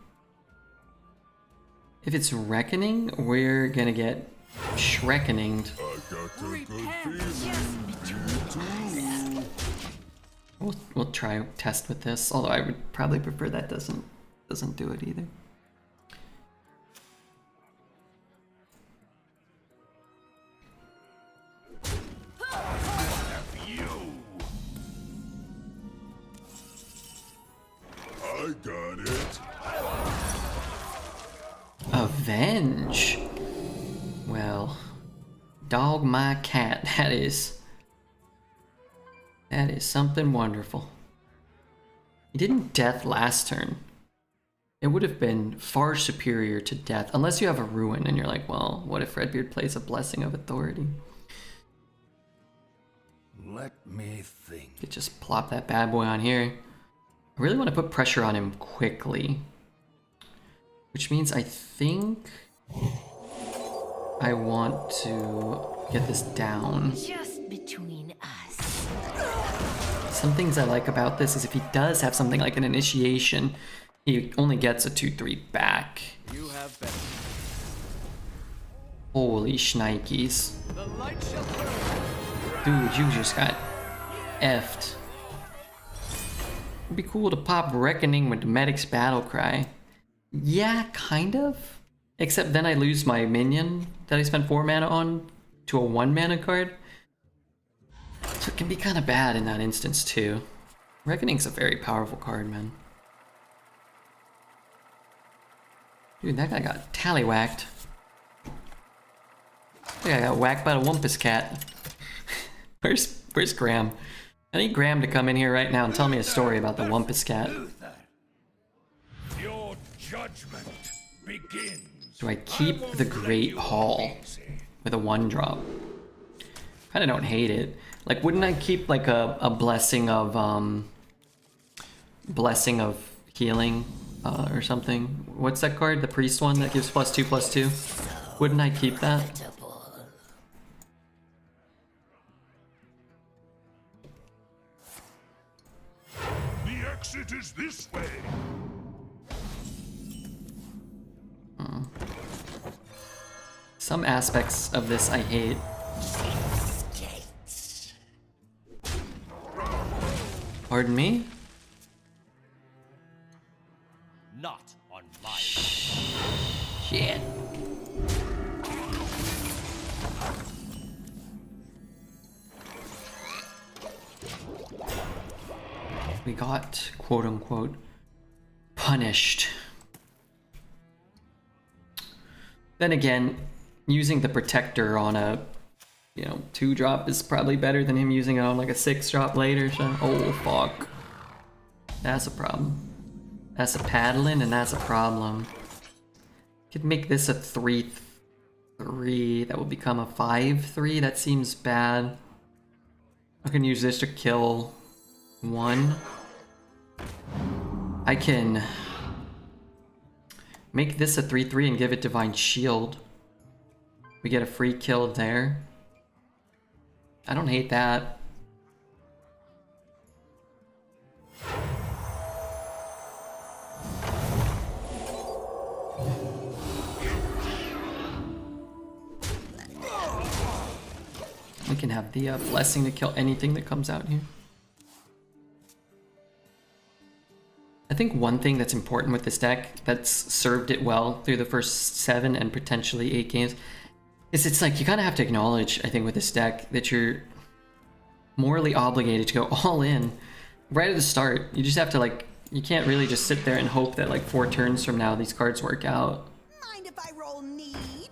If it's reckoning, we're gonna get shreckeninged. I got a good feeling. We'll try test with this. Although I would probably prefer that doesn't do it either. I got it. Avenge. Well, dog my cat. That is something wonderful. He didn't death last turn. It would have been far superior to death, unless you have a ruin and you're like, well, what if Redbeard plays a Blessing of Authority? Let me think. You could just plop that bad boy on here. I really want to put pressure on him quickly. Which means I think I want to get this down. Just between us. Some things I like about this is if he does have something like an initiation, he only gets a 2/3 back. You have been. Holy shnikes. The light shall burn. Dude, you just got effed. It'd be cool to pop Reckoning with the Medic's Battle Cry. Yeah, kind of. Except then I lose my minion that I spent 4 mana on to a 1 mana card. So it can be kind of bad in that instance too. Reckoning's a very powerful card, man. Dude, that guy got tallywhacked. That guy got whacked by the Wumpus cat. Where's Graham? I need Graham to come in here right now and tell me a story about the Wumpus cat. Your judgment begins. Do I keep the Great Hall with a 1-drop? Kinda don't hate it. Like, wouldn't I keep like a blessing of healing or something? What's that card? The priest one that gives +2/+2? Wouldn't I keep that? The exit is this way. Some aspects of this I hate. Pardon me? Not on my. Shit. We got, quote unquote, punished. Then again, using the protector on a, 2-drop is probably better than him using it on like a 6-drop later, so. Oh, fuck. That's a problem. That's a Paladin, and that's a problem. Could make this a 3/3. That will become a 5/3. That seems bad. I can use this to kill one. I can make this a 3/3 and give it Divine Shield. We get a free kill there. I don't hate that. We can have the blessing to kill anything that comes out here. I think one thing that's important with this deck that's served it well through the first 7 and potentially 8 games is it's like you kind of have to acknowledge, I think, with this deck that you're morally obligated to go all in right at the start. You just have to, like, you can't really just sit there and hope that like 4 turns from now these cards work out. Mind if I roll need?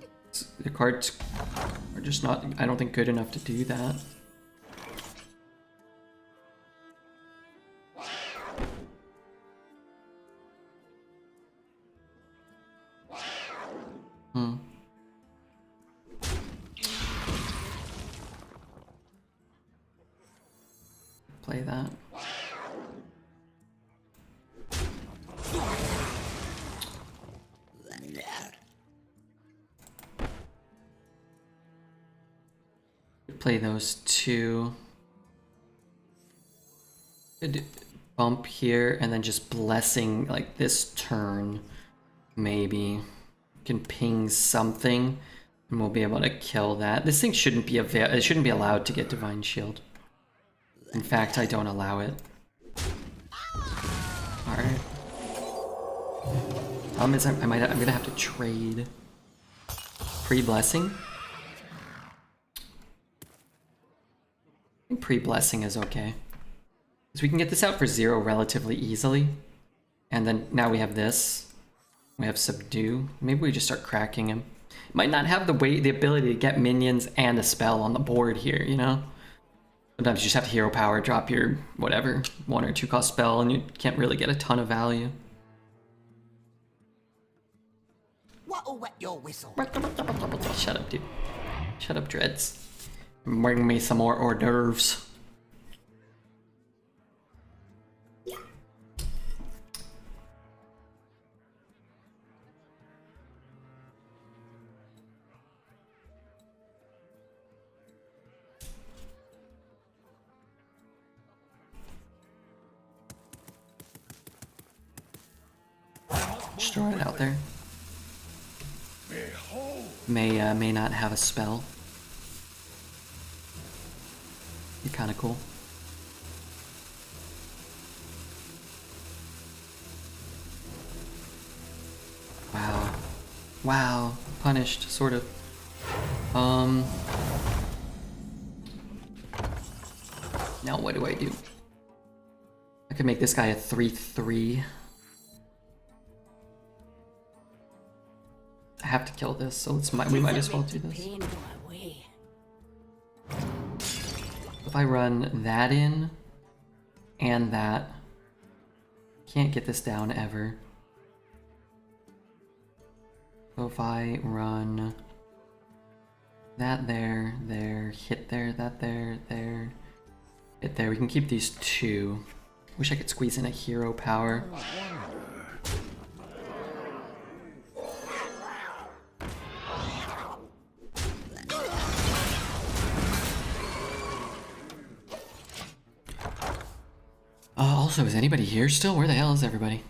The cards are just not, I don't think, good enough to do that. Play that. Play those 2. Could bump here and then just blessing like this turn. Maybe can ping something and we'll be able to kill that. This thing shouldn't be it shouldn't be allowed to get Divine Shield. In fact, I don't allow it. Alright. Problem is I'm gonna have to trade. Pre-blessing? I think pre-blessing is okay. Because we can get this out for 0 relatively easily. And then now we have this. We have Subdue. Maybe we just start cracking him. Might not have the ability to get minions and a spell on the board here, you know? Sometimes you just have to hero power, drop your whatever, 1 or 2 cost spell, and you can't really get a ton of value. What'll wet your whistle? Shut up, dude. Shut up, Dreads. Bring me some more hors d'oeuvres. Just throw it out there. May not have a spell. Be kind of cool. Wow. Wow. Punished, sort of. Now what do I do? I could make this guy a 3/3. I have to kill this, so we might as well do this. If I run that in and that, can't get this down ever. So if I run that there, hit there, that there, hit there, we can keep these 2. Wish I could squeeze in a hero power. Also, is anybody here still? Where the hell is everybody?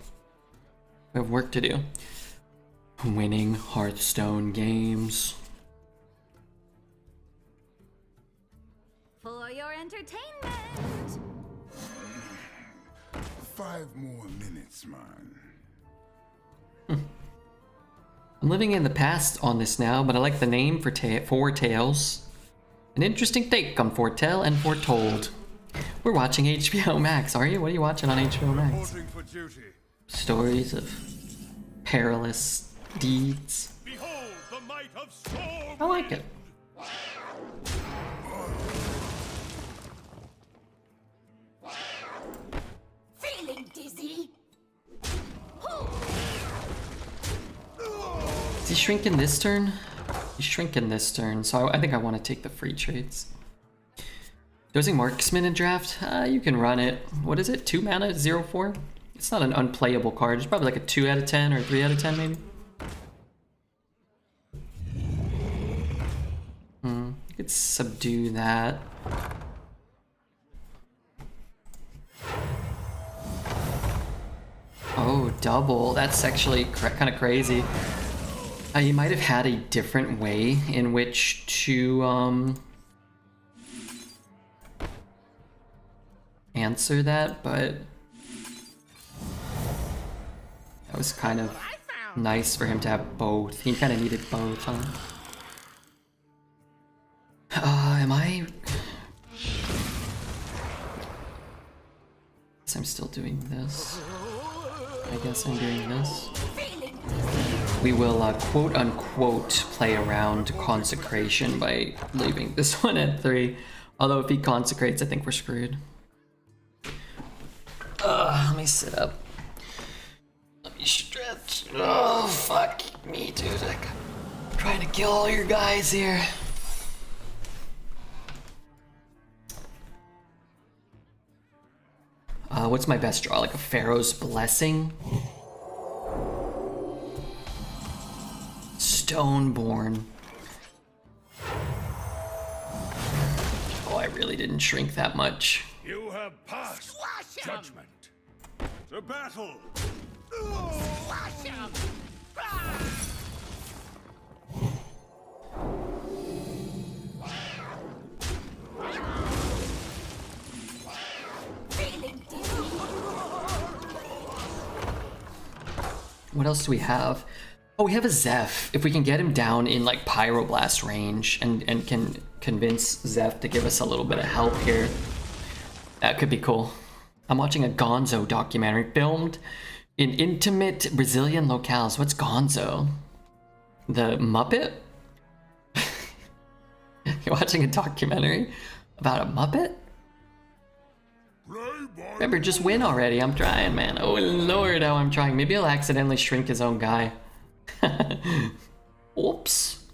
We have work to do. Winning Hearthstone games. For your entertainment. 5 more minutes, man. I'm living in the past on this now, but I like the name for Four Tales. An interesting take on Foretell and Foretold. We're watching HBO Max, are you? What are you watching on HBO Max? Reporting for duty. Stories of perilous deeds. Behold the might of storm. I like it. Feeling dizzy. he shrinking this turn? He's shrinking this turn, so I think I want to take the free trades. Dosing Marksman in draft? You can run it. What is it? 2 mana, 0/4? It's not an unplayable card. It's probably like a 2 out of 10 or 3 out of 10 maybe. You could subdue that. Oh, double. That's actually kind of crazy. You might have had a different way in which to answer that, but that was kind of nice for him to have both. He kind of needed both, huh? Am I... Guess I'm still doing this. I guess I'm doing this. We will quote-unquote play around Consecration by leaving this one at 3. Although if he consecrates, I think we're screwed. Let me sit up. Let me stretch. Oh, fuck me, dude. I'm trying to kill all your guys here. What's my best draw? Like a Pharaoh's Blessing? Stoneborn. Oh, I really didn't shrink that much. You have passed judgment. To battle. What else do we have? Oh, we have a Zeph. If we can get him down in like Pyroblast range and can convince Zeph to give us a little bit of help here, that could be cool. I'm watching a Gonzo documentary filmed in intimate Brazilian locales. What's Gonzo? The Muppet? You're watching a documentary about a Muppet? Remember, just win already. I'm trying, man. Oh lord, how I'm trying. Maybe he'll accidentally shrink his own guy. Oops.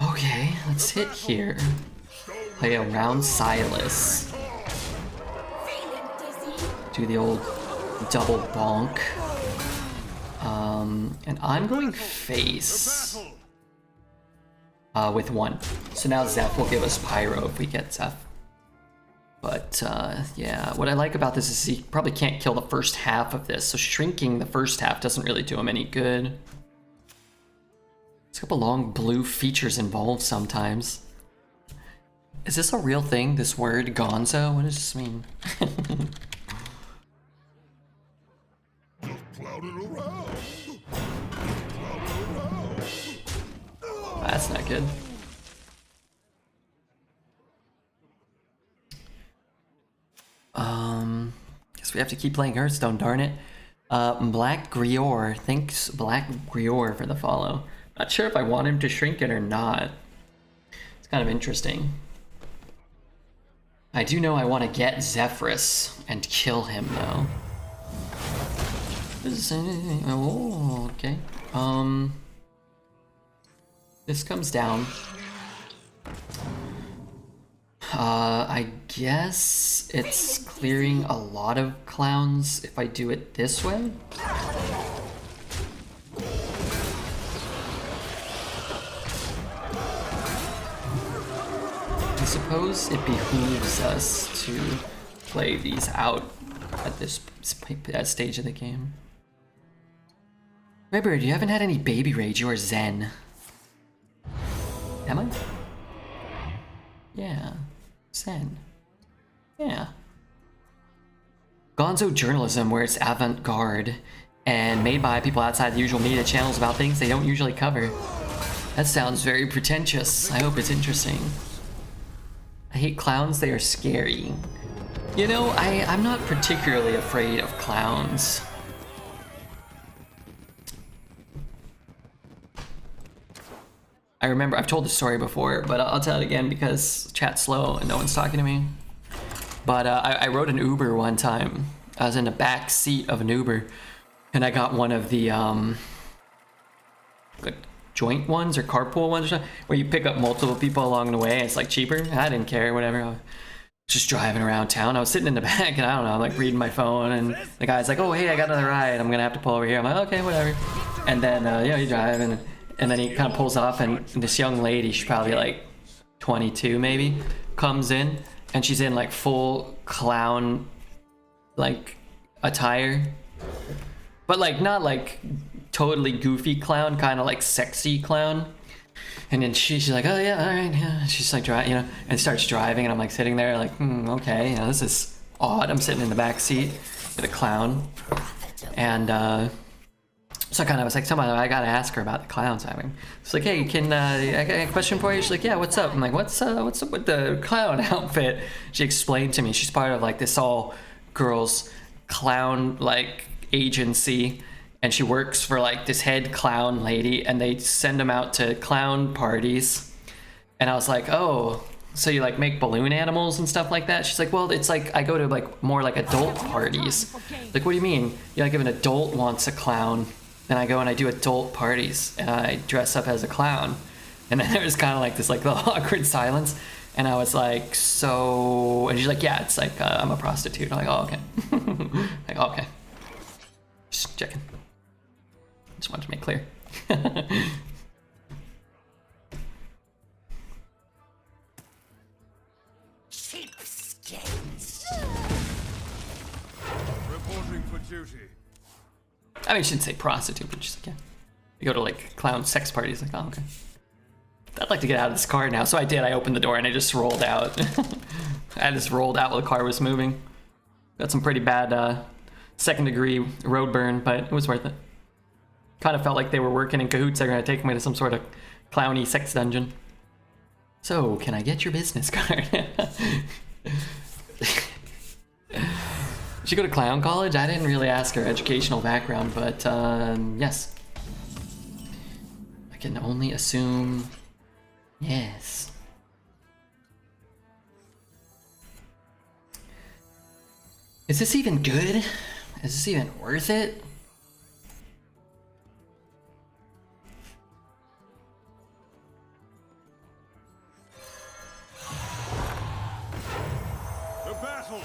Okay, let's hit here. Play around Silas. Do the old double bonk. And I'm going face with 1. So now Zeph will give us Pyro if we get Zeph. But yeah, what I like about this is he probably can't kill the first half of this, so shrinking the first half doesn't really do him any good. There's a couple long blue features involved sometimes. Is this a real thing, this word, Gonzo? What does this mean? That's not good. Guess we have to keep playing Hearthstone, darn it. Black Grior, thanks Black Grior for the follow. Not sure if I want him to shrink it or not. It's kind of interesting. I do know I want to get Zephrys and kill him though. Oh, okay. This comes down. I guess it's clearing a lot of clowns if I do it this way. I suppose it behooves us to play these out at this stage of the game. Redbird, you haven't had any baby rage, you are zen. Am I? Yeah. Zen. Yeah. Gonzo journalism, where it's avant-garde and made by people outside the usual media channels about things they don't usually cover. That sounds very pretentious. I hope it's interesting. I hate clowns, they are scary. You know, I'm not particularly afraid of clowns. I remember I've told the story before, but I'll tell it again because chat's slow and no one's talking to me. But I rode an Uber one time. I was in the back seat of an Uber, and I got one of the like joint ones or carpool ones or something, where you pick up multiple people along the way. And it's like cheaper. I didn't care, whatever. I was just driving around town. I was sitting in the back, and I don't know, I'm like reading my phone, and the guy's like, "Oh, hey, I got another ride. I'm gonna have to pull over here." I'm like, "Okay, whatever." And then you drive, and then he kind of pulls off, and this young lady, she's probably like 22 maybe, comes in, and she's in like full clown like attire, but like not like totally goofy clown, kind of like sexy clown. And then she's like, "Oh yeah, all right, yeah." She's like, and starts driving, and I'm like sitting there like, okay, this is odd. I'm sitting in the back seat with a clown, and so I was like, I gotta ask her about the clowns. I mean, it's like, "Hey, I got a question for you?" She's like, "Yeah, what's up?" I'm like, "What's up with the clown outfit?" She explained to me she's part of like this all girls clown like agency, and she works for like this head clown lady, and they send them out to clown parties. And I was like, "Oh, so you like make balloon animals and stuff like that?" She's like, "Well, it's like I go to like more like adult parties." Like, "What do you mean? Yeah, like if an adult wants a clown, then I go and I do adult parties and I dress up as a clown." And then there was kind of like this like little awkward silence, and I was like, "So," and she's like, "Yeah, it's like I'm a prostitute." I'm like, "Oh, okay." Like, "Oh, okay." Just checking. Just wanted to make clear. Cheapskates. Reporting for duty. I mean, she didn't say prostitute, but she's like, "Yeah." You go to like clown sex parties, like, "Oh, okay. I'd like to get out of this car now." So I did. I opened the door and I just rolled out. I just rolled out while the car was moving. Got some pretty bad second-degree road burn, but it was worth it. Kind of felt like they were working in cahoots. They're gonna take me to some sort of clowny sex dungeon. "So, can I get your business card?" Did she go to clown college? I didn't really ask her educational background, but yes. I can only assume yes. Is this even good? Is this even worth it? The battle.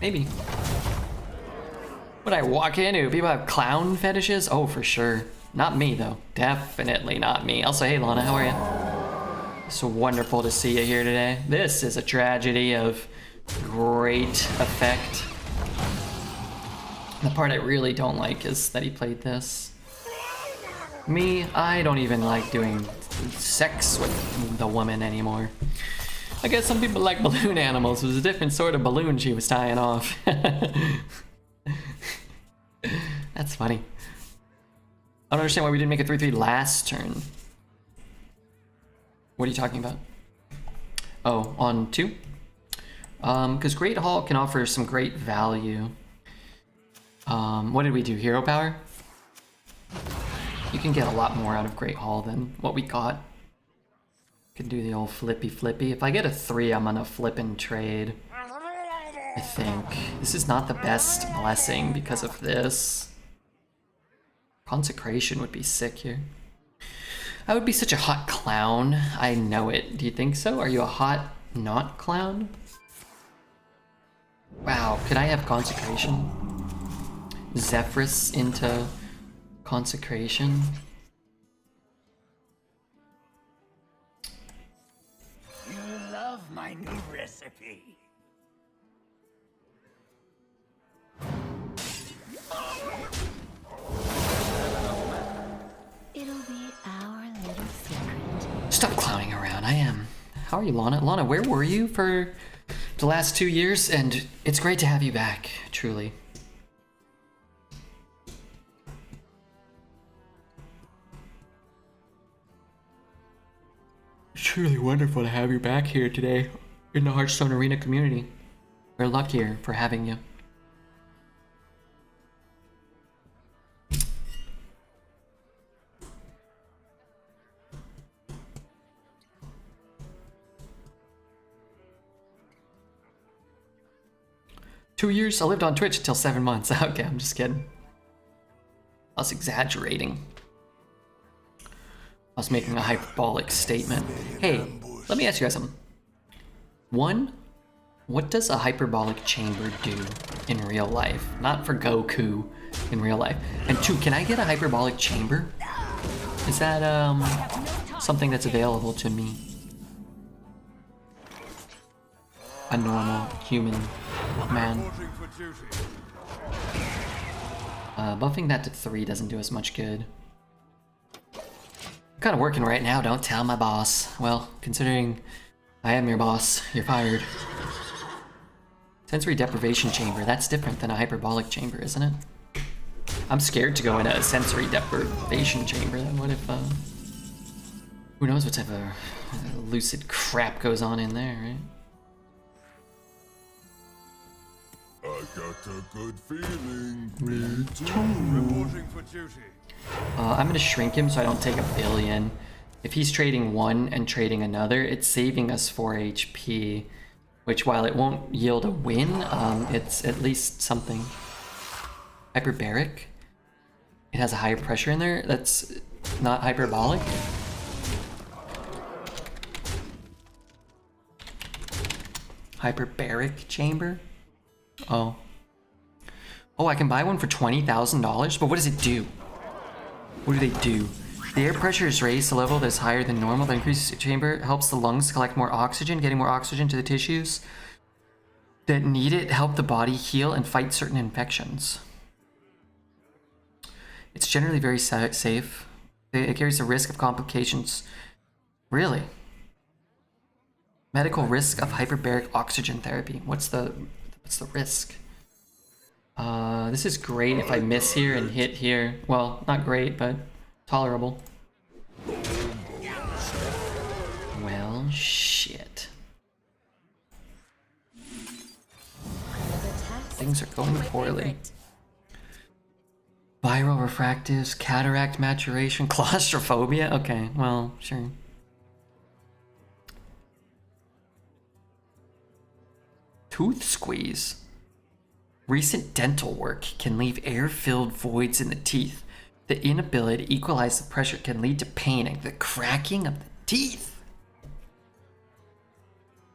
Maybe. Would I walk into? People have clown fetishes? Oh, for sure. Not me, though. Definitely not me. Also, hey, Lana, how are you? It's so wonderful to see you here today. This is a tragedy of great effect. The part I really don't like is that he played this. Me, I don't even like doing sex with the woman anymore. I guess some people like balloon animals. It was a different sort of balloon she was tying off. That's funny. I don't understand why we didn't make a 3-3 last turn. What are you talking about? Oh, on 2? Because Great Hall can offer some great value. What did we do? Hero power? You can get a lot more out of Great Hall than what we got. Could do the old flippy. If I get a 3, I'm gonna flip and trade. I think. This is not the best blessing because of this. Consecration would be sick here. I would be such a hot clown. I know it. Do you think so? Are you a hot not clown? Wow, could I have consecration? Zephrys into consecration? You love my new recipe. It'll be our little secret. Stop clowning around. I am. How are you, Lana? Lana, where were you for the last 2 years? And it's great to have you back, truly. It's truly wonderful to have you back here today in the Hearthstone Arena community. We're luckier for having you. 2 years? I lived on Twitch until 7 months. Okay, I'm just kidding. I was exaggerating. I was making a hyperbolic statement. Hey, let me ask you guys something. 1, what does a hyperbolic chamber do in real life? Not for Goku in real life. And 2, can I get a hyperbolic chamber? Is that something that's available to me? A normal human man. Reporting for duty. Buffing that to 3 doesn't do us much good. I'm kind of working right now, don't tell my boss. Well, considering I am your boss, you're fired. Sensory deprivation chamber, that's different than a hyperbolic chamber, isn't it? I'm scared to go in a sensory deprivation chamber. What if, who knows what type of lucid crap goes on in there, right? I got a good feeling. Me too. Reporting for duty. I'm gonna shrink him so I don't take a billion. If he's trading 1 and trading another, it's saving us 4 HP, which while it won't yield a win, it's at least something. Hyperbaric? It has a higher pressure in there? That's not hyperbolic? Hyperbaric chamber? Oh. Oh, I can buy one for $20,000? But what does it do? What do they do? The air pressure is raised to a level that's higher than normal. The increased chamber helps the lungs collect more oxygen, getting more oxygen to the tissues that need it, help the body heal and fight certain infections. It's generally very safe. It carries the risk of complications. Really? Medical risk of hyperbaric oxygen therapy. What's the risk? This is great if I miss here and hit here. Well, not great, but tolerable. Well, shit. Things are going poorly. Viral refractives, cataract maturation, claustrophobia. Okay, well, sure. Tooth squeeze. Recent dental work can leave air-filled voids in the teeth. The inability to equalize the pressure can lead to pain and the cracking of the teeth.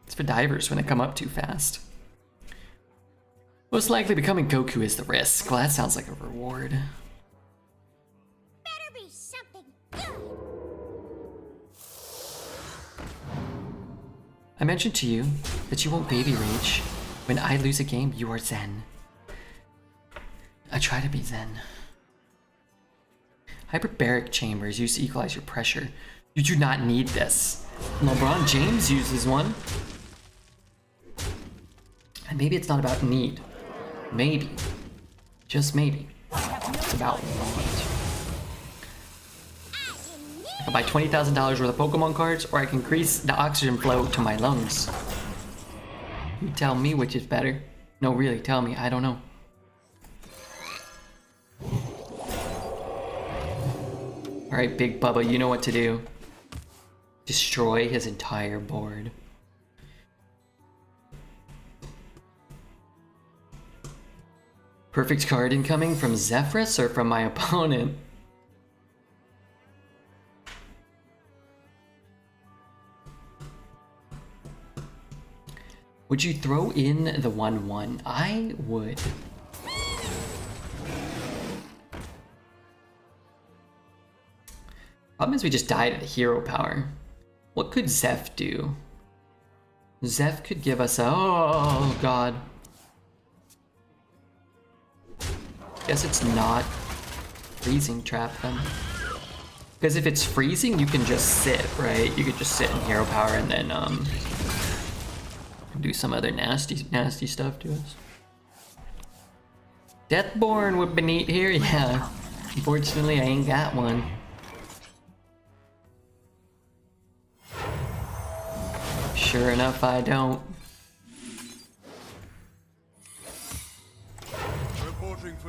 It's for divers when they come up too fast. Most likely becoming Goku is the risk. Well, that sounds like a reward. Better be something good. I mentioned to you that you won't baby rage. When I lose a game, you are zen. I try to be zen. Hyperbaric chambers used to equalize your pressure. You do not need this. LeBron James uses one. And maybe it's not about need. Maybe. Just maybe. It's about want. I can buy $20,000 worth of Pokemon cards, or I can increase the oxygen flow to my lungs. You tell me which is better. No, really, tell me. I don't know. Alright, Big Bubba, you know what to do. Destroy his entire board. Perfect card incoming from Zephrys or from my opponent? Would you throw in the 1/1? I would. Problem is we just died at hero power. What could Zeph do? Zeph could give us a... Oh, God. Guess it's not freezing trap then. Because if it's freezing, you can just sit, right? You could just sit in hero power and then do some other nasty stuff to us. Deathborn would be neat here, yeah. Unfortunately, I ain't got one. Sure enough, I don't.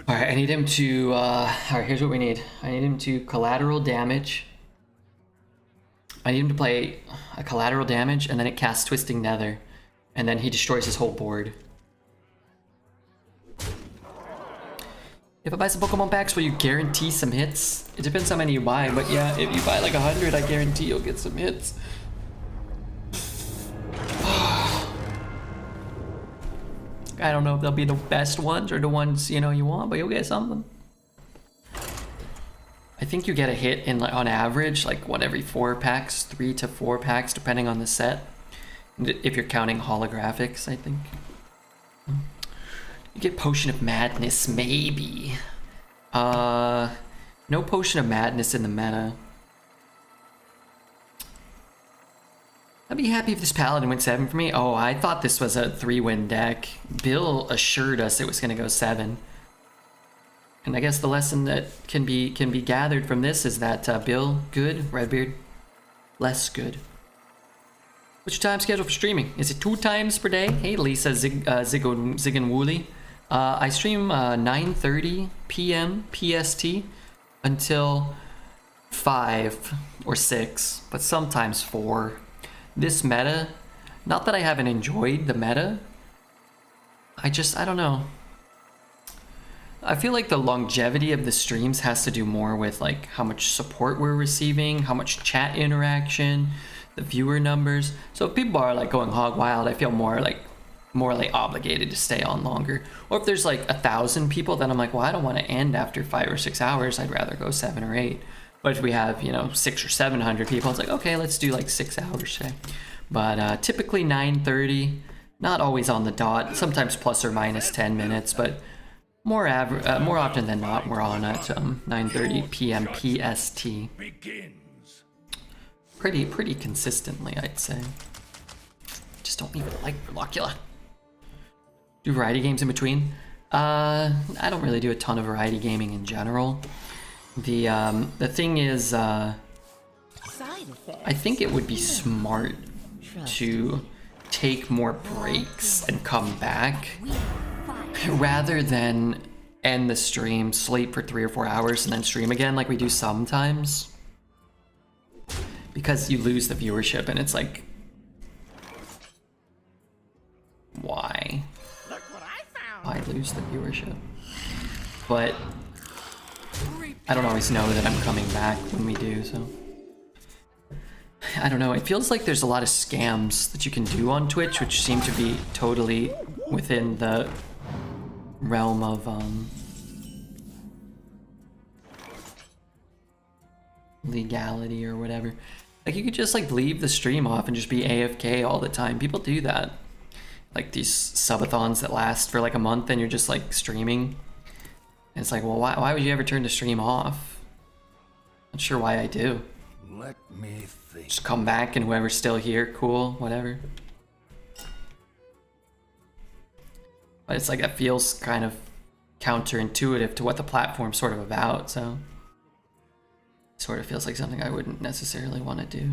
Alright, I need him to, alright, here's what we need. I need him to collateral damage. I need him to play a collateral damage, and then it casts Twisting Nether. And then he destroys his whole board. If I buy some Pokemon packs, will you guarantee some hits? It depends how many you buy, but yeah, if you buy like 100, I guarantee you'll get some hits. I don't know if they'll be the best ones or the ones, you know, you want, but you'll get something. I think you get a hit in, like, on average, like, what, every 4 packs? 3 to 4 packs, depending on the set. If you're counting holographics, I think. You get Potion of Madness, maybe. No Potion of Madness in the meta. I'd be happy if this Paladin went 7 for me. Oh, I thought this was a 3-win deck. Bill assured us it was going to go 7. And I guess the lesson that can be gathered from this is that Bill, good, Redbeard, less good. What's your time schedule for streaming? Is it 2 times per day? Hey, Lisa Ziggenwooly. I stream 9:30 p.m. PST until 5 or 6, but sometimes 4. This meta, not that I haven't enjoyed the meta, I don't know. I feel like the longevity of the streams has to do more with like how much support we're receiving, how much chat interaction, the viewer numbers. So if people are like going hog wild, I feel morally obligated to stay on longer. Or if there's like 1,000 people, then I'm like, well, I don't want to end after 5 or 6 hours. I'd rather go 7 or 8. But if we have, you know, 600 or 700 people, it's like, okay, let's do like 6 hours today. But typically 9:30, not always on the dot, sometimes plus or minus 10 minutes, but more often than not, we're on at 9:30 p.m. PST. Pretty consistently, I'd say. Just don't leave it like Volocula. Do variety games in between? I don't really do a ton of variety gaming in general. The thing is, I think it would be smart to take more breaks and come back rather than end the stream, sleep for 3 or 4 hours, and then stream again like we do sometimes. Because you lose the viewership, and it's like, why? Why lose the viewership? But I don't always know that I'm coming back when we do, so. I don't know, it feels like there's a lot of scams that you can do on Twitch, which seem to be totally within the realm of, legality or whatever. Like, you could just, like, leave the stream off and just be AFK all the time. People do that. Like, these subathons that last for, like, a month and you're just, like, streaming. And it's like, well, why would you ever turn the stream off? Not sure why I do. Let me think. Just come back and whoever's still here, cool, whatever. But it's like, that feels kind of counterintuitive to what the platform's sort of about, so. Sort of feels like something I wouldn't necessarily want to do.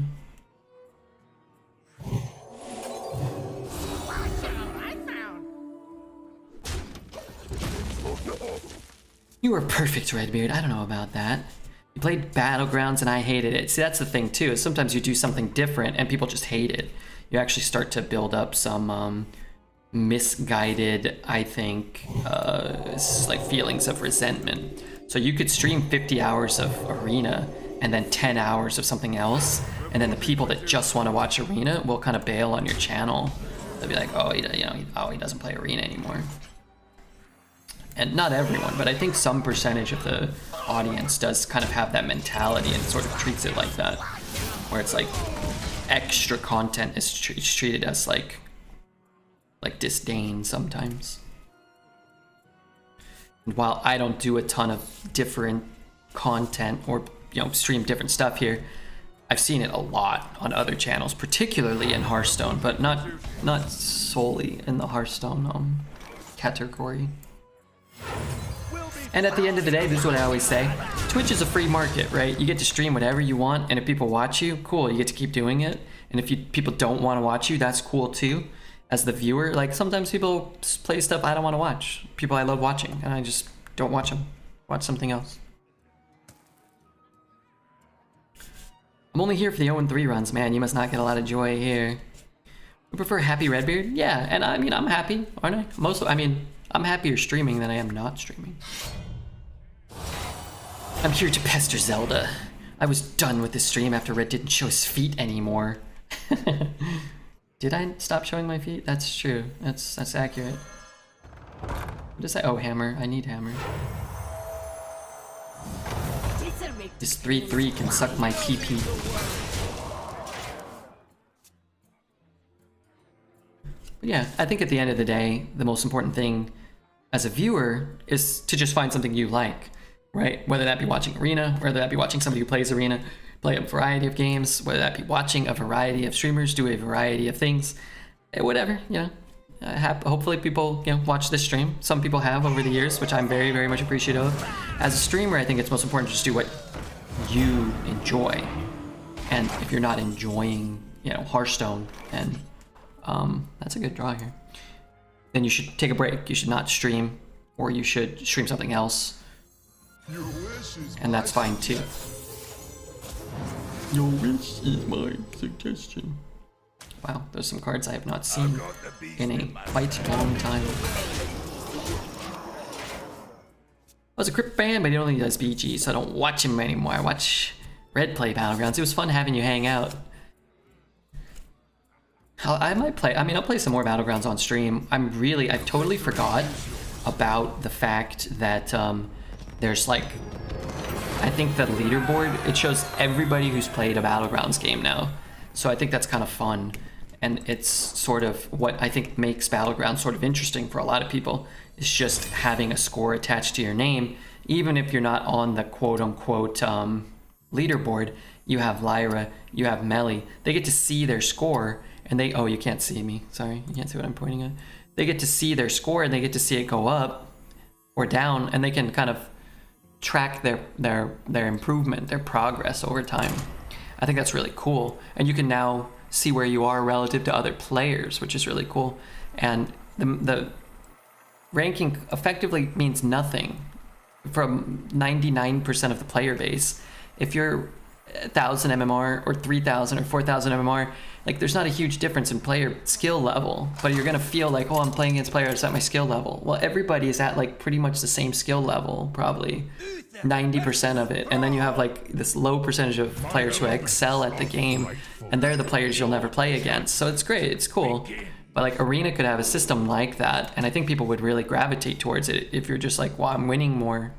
You were perfect, Redbeard. I don't know about that. You played Battlegrounds and I hated it. See, that's the thing too, is sometimes you do something different and people just hate it. You actually start to build up some misguided, I think, like feelings of resentment. So you could stream 50 hours of Arena and then 10 hours of something else, and then the people that just want to watch Arena will kind of bail on your channel. They'll be like, oh, he doesn't play Arena anymore. And not everyone, but I think some percentage of the audience does kind of have that mentality and sort of treats it like that, where it's like extra content is treated as like disdain sometimes. And while I don't do a ton of different content or, you know, stream different stuff here, I've seen it a lot on other channels, particularly in Hearthstone, but not solely in the Hearthstone category. And at the end of the day, this is what I always say. Twitch is a free market, right? You get to stream whatever you want, and if people watch you, cool, you get to keep doing it. And if people don't want to watch you, that's cool too. As the viewer, like sometimes people play stuff I don't want to watch. People I love watching, and I just don't watch them. Watch something else. I'm only here for the 0-3 runs, man. You must not get a lot of joy here. You prefer happy Redbeard? Yeah, and I mean, I'm happy, aren't I? I'm happier streaming than I am not streaming. I'm here to pester Zelda. I was done with this stream after Red didn't show his feet anymore. Did I stop showing my feet? That's true. That's accurate. What does that? Oh, hammer. I need hammer. This 3-3 can suck my PP. But yeah, I think at the end of the day, the most important thing as a viewer is to just find something you like, right? Whether that be watching Arena, whether that be watching somebody who plays Arena, play a variety of games, whether that be watching a variety of streamers do a variety of things, whatever, you know. Hopefully people, you know, watch this stream. Some people have over the years, which I'm very, very much appreciative of. As a streamer, I think it's most important to just do what you enjoy. And if you're not enjoying, you know, Hearthstone, and that's a good draw here, then you should take a break. You should not stream, or you should stream something else. And that's fine too. Your wish is my suggestion. Wow, there's some cards I have not seen in a quite long time. I was a Crypt fan, but he only does BG, so I don't watch him anymore. I watch Red play Battlegrounds. It was fun having you hang out. I might play, I mean, I'll play some more Battlegrounds on stream. I totally forgot about the fact that there's like, I think the leaderboard, it shows everybody who's played a Battlegrounds game now. So I think that's kind of fun. And it's sort of what I think makes Battlegrounds sort of interesting for a lot of people, is just having a score attached to your name. Even if you're not on the quote-unquote leaderboard, you have Lyra, you have Melly. They get to see their score, and they... Oh, you can't see me. Sorry, you can't see what I'm pointing at. They get to see their score, and they get to see it go up or down, and they can kind of track their improvement, their progress over time. I think that's really cool. And you can now see where you are relative to other players, which is really cool. And the ranking effectively means nothing from 99% of the player base. If you're 1,000 MMR or 3,000 or 4,000 MMR, like there's not a huge difference in player skill level, but you're gonna feel like, oh, I'm playing against players at my skill level. Well, everybody is at like pretty much the same skill level, probably 90% of it. And then you have like this low percentage of players who excel at the game, and they're the players you'll never play against. So it's great, it's cool. But like Arena could have a system like that, and I think people would really gravitate towards it if you're just like, well, I'm winning more.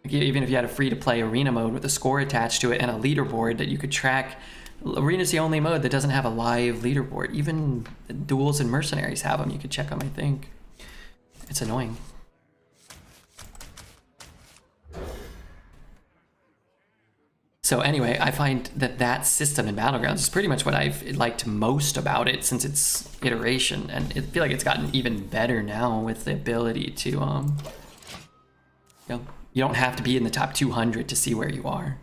Like, even if you had a free-to-play Arena mode with a score attached to it and a leaderboard that you could track. Arena's the only mode that doesn't have a live leaderboard. Even Duels and Mercenaries have them. You could check them, I think. It's annoying. So anyway, I find that that system in Battlegrounds is pretty much what I've liked most about it since its iteration, and I feel like it's gotten even better now with the ability to, you know, you don't have to be in the top 200 to see where you are.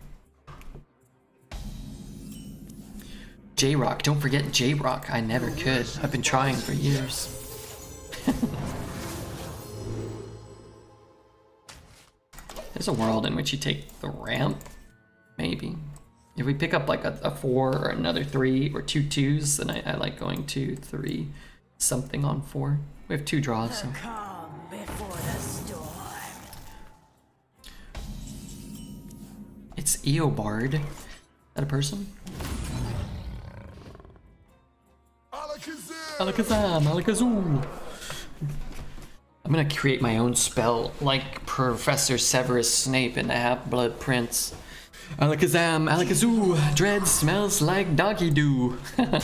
J-Rock, don't forget J-Rock. I never could. I've been trying for years. There's a world in which you take the ramp. Maybe. If we pick up like a 4 or another 3 or 2 2s, then I like going 2, 3, something on 4. We have 2 draws, so. Calm before the storm. It's Eobard. Is that a person? Alakazam, Alakazoo. I'm gonna create my own spell like Professor Severus Snape in the Half-Blood Prince. Alakazam, Alakazoo, dread smells like doggy doo. Got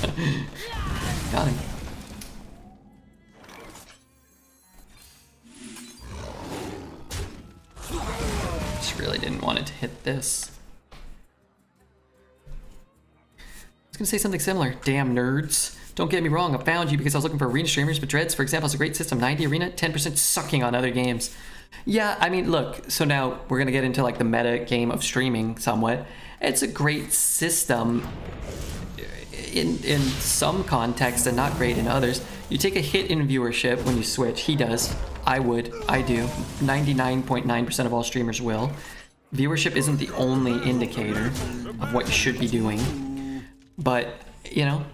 him. Just really didn't want it to hit this. I was gonna say something similar. Damn nerds. Don't get me wrong, I found you because I was looking for arena streamers, but Dreads, for example, is a great system. 90 arena, 10% sucking on other games. Yeah, I mean, look, so now we're gonna get into like the meta game of streaming somewhat. It's a great system in some contexts and not great in others. You take a hit in viewership when you switch. He does. I would. I do. 99.9% of all streamers will. Viewership isn't the only indicator of what you should be doing. But, you know,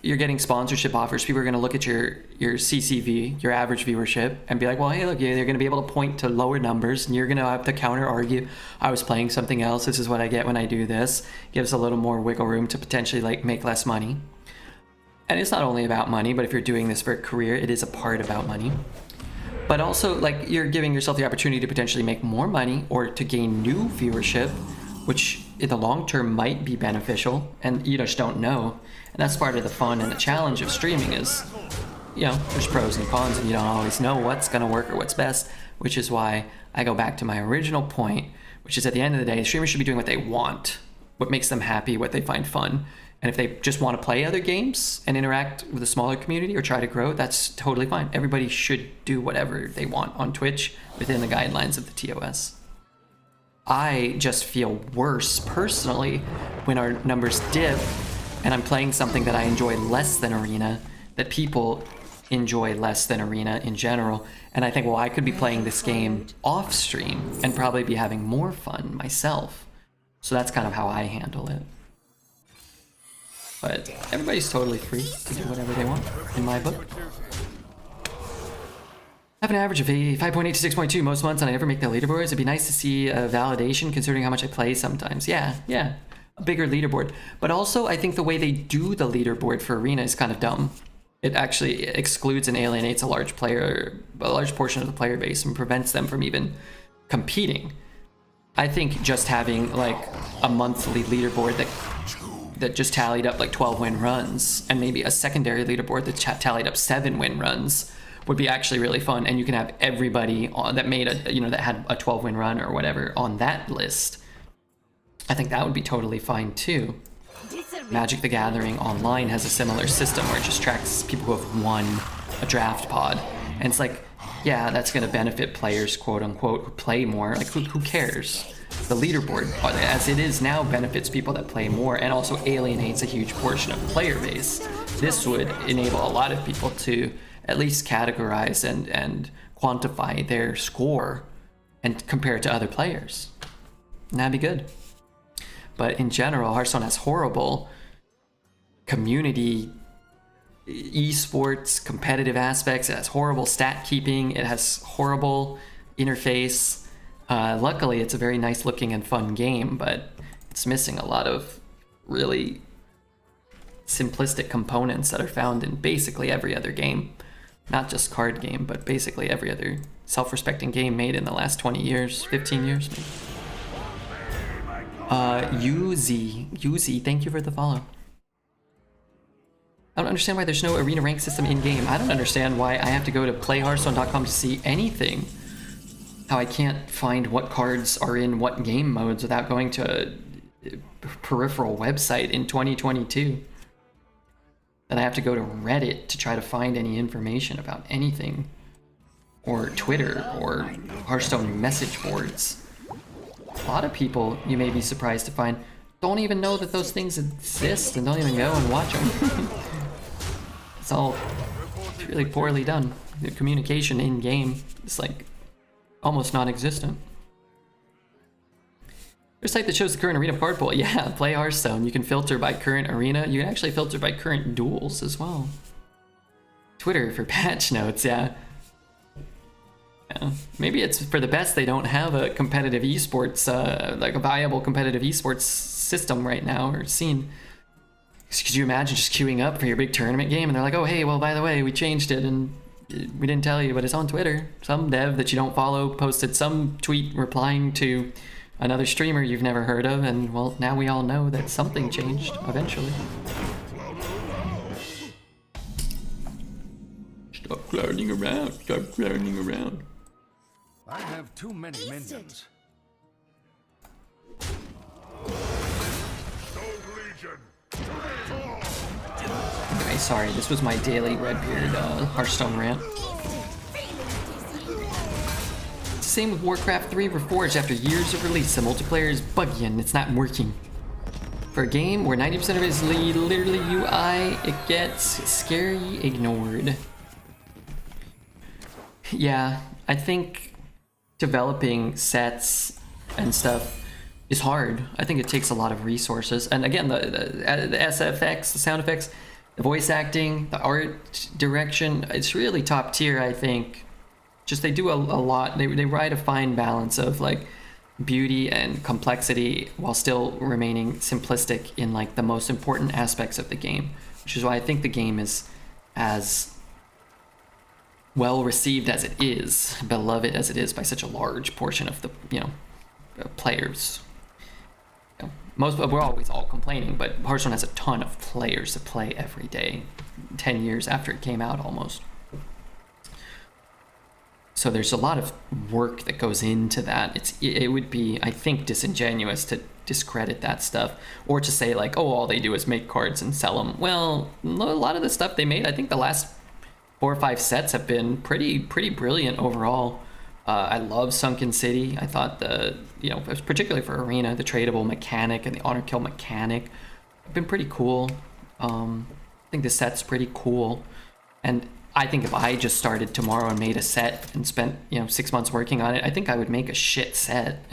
you're getting sponsorship offers, people are going to look at your CCV, your average viewership, and be like, well, hey, look, they're going to be able to point to lower numbers, and you're going to have to counter argue, I was playing something else, this is what I get when I do this. Gives a little more wiggle room to potentially like make less money. And it's not only about money, but if you're doing this for a career, it is a part about money. But also, like, you're giving yourself the opportunity to potentially make more money or to gain new viewership, which in the long term might be beneficial, and you just don't know. And that's part of the fun and the challenge of streaming is, you know, there's pros and cons, and you don't always know what's going to work or what's best, which is why I go back to my original point, which is at the end of the day, streamers should be doing what they want, what makes them happy, what they find fun. And if they just want to play other games and interact with a smaller community or try to grow, that's totally fine. Everybody should do whatever they want on Twitch within the guidelines of the TOS. I just feel worse personally when our numbers dip and I'm playing something that I enjoy less than Arena, that people enjoy less than Arena in general. And I think, well, I could be playing this game off stream and probably be having more fun myself. So that's kind of how I handle it. But everybody's totally free to do whatever they want, in my book. I have an average of 5.8 to 6.2 most months, and I never make the leaderboards. It'd be nice to see a validation considering how much I play sometimes. Yeah, a bigger leaderboard. But also, I think the way they do the leaderboard for Arena is kind of dumb. It actually excludes and alienates a large portion of the player base and prevents them from even competing. I think just having like a monthly leaderboard that just tallied up like 12 win runs, and maybe a secondary leaderboard that tallied up 7 win runs would be actually really fun. And you can have everybody that made that had a 12 win run or whatever on that list. I think that would be totally fine too. Magic the Gathering Online has a similar system where it just tracks people who have won a draft pod. And it's like, yeah, that's going to benefit players, quote unquote, who play more. Like, who cares? The leaderboard, as it is now, benefits people that play more and also alienates a huge portion of the player base. This would enable a lot of people to at least categorize and quantify their score and compare it to other players. And that'd be good. But in general, Hearthstone has horrible community, esports, competitive aspects. It has horrible stat keeping. It has horrible interface. Luckily, it's a very nice looking and fun game, but it's missing a lot of really simplistic components that are found in basically every other game. Not just card game, but basically every other self-respecting game made in the last 20 years, 15 years maybe. UZ, thank you for the follow. I don't understand why there's no arena rank system in-game. I don't understand why I have to go to playhearthstone.com to see anything. How I can't find what cards are in what game modes without going to a peripheral website in 2022. Then I have to go to Reddit to try to find any information about anything. Or Twitter, or Hearthstone message boards. A lot of people, you may be surprised to find, don't even know that those things exist and don't even go and watch them. It's all really poorly done. The communication in-game is like almost non-existent. There's a site that shows the current arena card pool. Yeah, play Hearthstone. You can filter by current arena. You can actually filter by current duels as well. Twitter for patch notes, yeah. Yeah. Maybe it's for the best they don't have a competitive esports, like a viable competitive esports system right now or scene. Could you imagine just queuing up for your big tournament game and they're like, oh, hey, well, by the way, we changed it and we didn't tell you, but it's on Twitter. Some dev that you don't follow posted some tweet replying to another streamer you've never heard of, and well, now we all know that something changed eventually. Stop clowning around. Stop clowning around. I have too many minions. Okay, sorry, this was my daily Redbeard Hearthstone rant. It's the same with Warcraft 3 Reforged. After years of release, the multiplayer is buggy and it's not working. For a game where 90% of it is literally UI, it gets scary ignored. Yeah, I think developing sets and stuff is hard. I think it takes a lot of resources. And again, the SFX, the sound effects, The voice acting, the art direction, it's really top tier, I think. Just they do a lot. They ride a fine balance of like beauty and complexity while still remaining simplistic in like the most important aspects of the game, which is why I think the game is as well received as it is, beloved as it is by such a large portion of the players. We're always all complaining, but Hearthstone has a ton of players that play every day, 10 years after it came out almost. So there's a lot of work that goes into that. It would be, I think, disingenuous to discredit that stuff, or to say like, oh, all they do is make cards and sell them. Well, a lot of the stuff they made, I think the last 4 or 5 sets have been pretty brilliant overall. I love Sunken City. I thought particularly for Arena, the tradable mechanic and the honor kill mechanic have been pretty cool. I think the set's pretty cool. And I think if I just started tomorrow and made a set and spent 6 months working on it, I think I would make a shit set.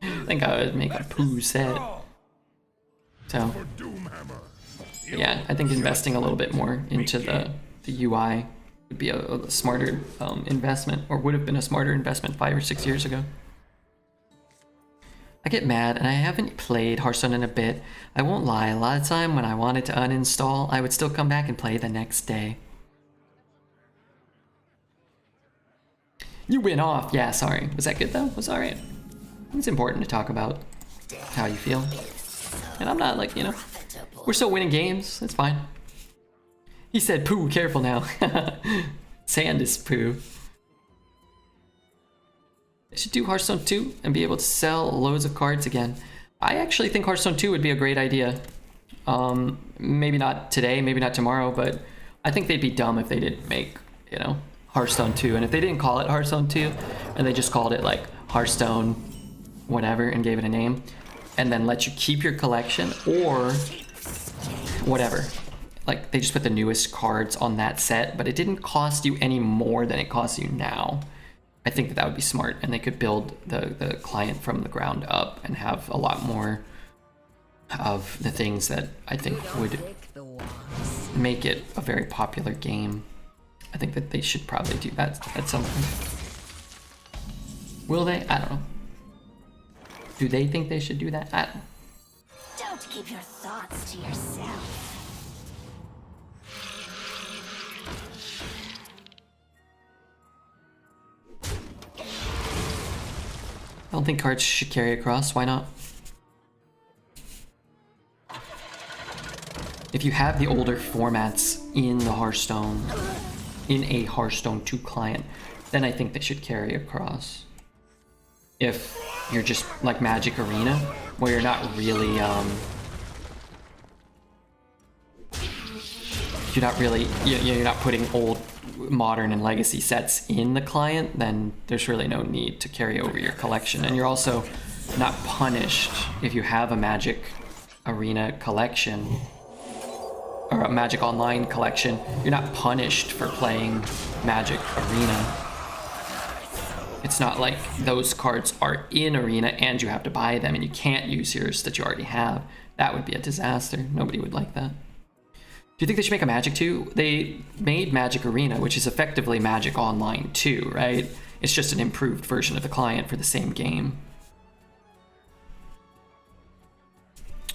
I think I would make a poo set. So yeah, I think investing a little bit more into the UI would be a smarter investment, or would have been a smarter investment 5 or 6 years ago. I get mad, and I haven't played Hearthstone in a bit. I won't lie, a lot of time when I wanted to uninstall, I would still come back and play the next day. You went off. Yeah, sorry. Was that good though? Was alright. It's important to talk about how you feel. And I'm not like, we're still winning games. It's fine. He said poo, careful now. Sand is poo. They should do Hearthstone 2 and be able to sell loads of cards again. I actually think Hearthstone 2 would be a great idea. Maybe not today, maybe not tomorrow, but I think they'd be dumb if they didn't make, Hearthstone 2. And if they didn't call it Hearthstone 2 and they just called it like Hearthstone whatever and gave it a name, and then let you keep your collection or whatever. Like they just put the newest cards on that set, but it didn't cost you any more than it costs you now. I think that would be smart, and they could build the client from the ground up and have a lot more of the things that I think would make it a very popular game. I think that they should probably do that at some point. Will they? I don't know. Do they think they should do that? I don't know. Don't keep your thoughts to yourself. I don't think cards should carry across. Why not? If you have the older formats in the Hearthstone, in a Hearthstone 2 client, then I think they should carry across. If you're just like Magic Arena, where you're not really, you're not putting old, modern, and legacy sets in the client, then there's really no need to carry over your collection. And you're also not punished if you have a Magic Arena collection or a Magic Online collection. You're not punished for playing Magic Arena. It's not like those cards are in Arena and you have to buy them and you can't use yours that you already have. That would be a disaster. Nobody would like that. Do you think they should make a Magic 2? They made Magic Arena, which is effectively Magic Online 2, right? It's just an improved version of the client for the same game.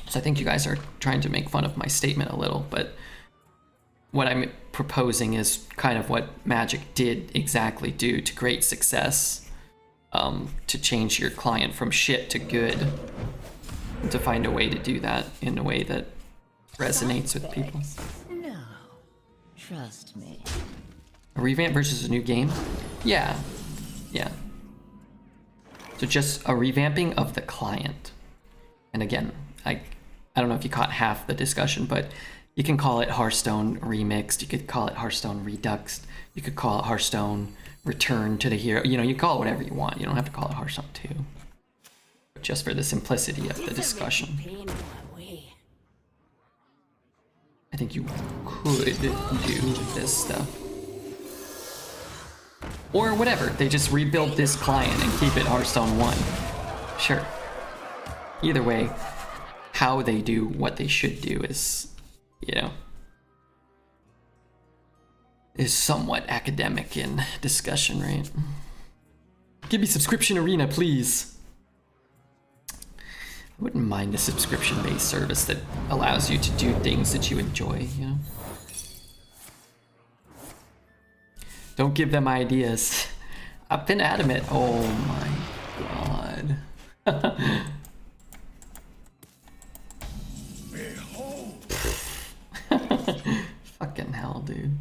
So I think you guys are trying to make fun of my statement a little, but what I'm proposing is kind of what Magic did exactly do to great success, to change your client from shit to good, and to find a way to do that in a way that resonates with people. No, trust me. A revamp versus a new game? Yeah. So just a revamping of the client. And again, I don't know if you caught half the discussion, but you can call it Hearthstone Remixed, you could call it Hearthstone Reduxed, you could call it Hearthstone Return to the Hero. You can call it whatever you want. You don't have to call it Hearthstone 2. But just for the simplicity of the discussion. I think you could do this stuff. Or whatever, they just rebuild this client and keep it Hearthstone 1. Sure. Either way, how they do what they should do is, is somewhat academic in discussion, right? Give me subscription arena, please. I wouldn't mind a subscription-based service that allows you to do things that you enjoy, you know? Don't give them ideas. I've been adamant. Oh my god. Fucking hell, dude.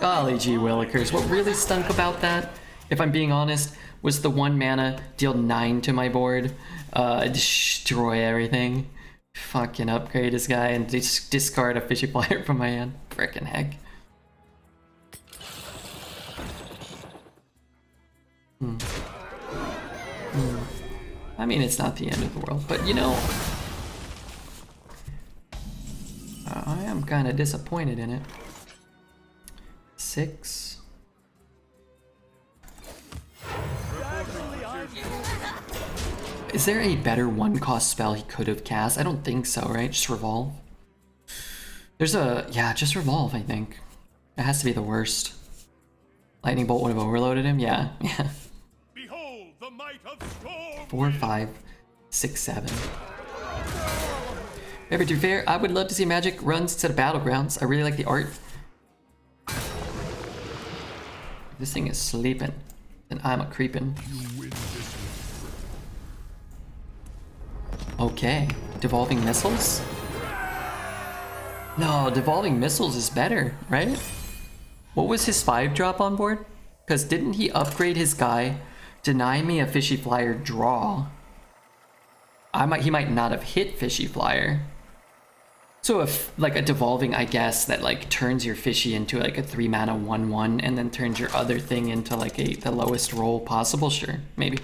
Golly gee willikers. What really stunk about that, if I'm being honest, was the 1 mana, deal 9 to my board, destroy everything. Fucking upgrade this guy and discard a fishy flyer from my hand. Frickin' heck. I mean, it's not the end of the world, but you know, I am kind of disappointed in it. 6. Is there a better 1-cost spell he could have cast? I don't think so, right? Just Revolve? There's a... yeah, just Revolve, I think. It has to be the worst. Lightning Bolt would have overloaded him? Yeah, yeah. Behold the might of storm. 4, 5, 6, 7. Maybe to be fair, I would love to see Magic runs instead of Battlegrounds. I really like the art. This thing is sleeping, and I'm a creeping. Okay, Devolving Missiles? No, Devolving Missiles is better, right? What was his 5-drop on board? Because didn't he upgrade his guy, deny me a Fishy Flyer, draw? He might not have hit Fishy Flyer. So if like a Devolving, I guess, that like turns your Fishy into like a 3 mana 1/1 and then turns your other thing into like the lowest roll possible, sure, maybe.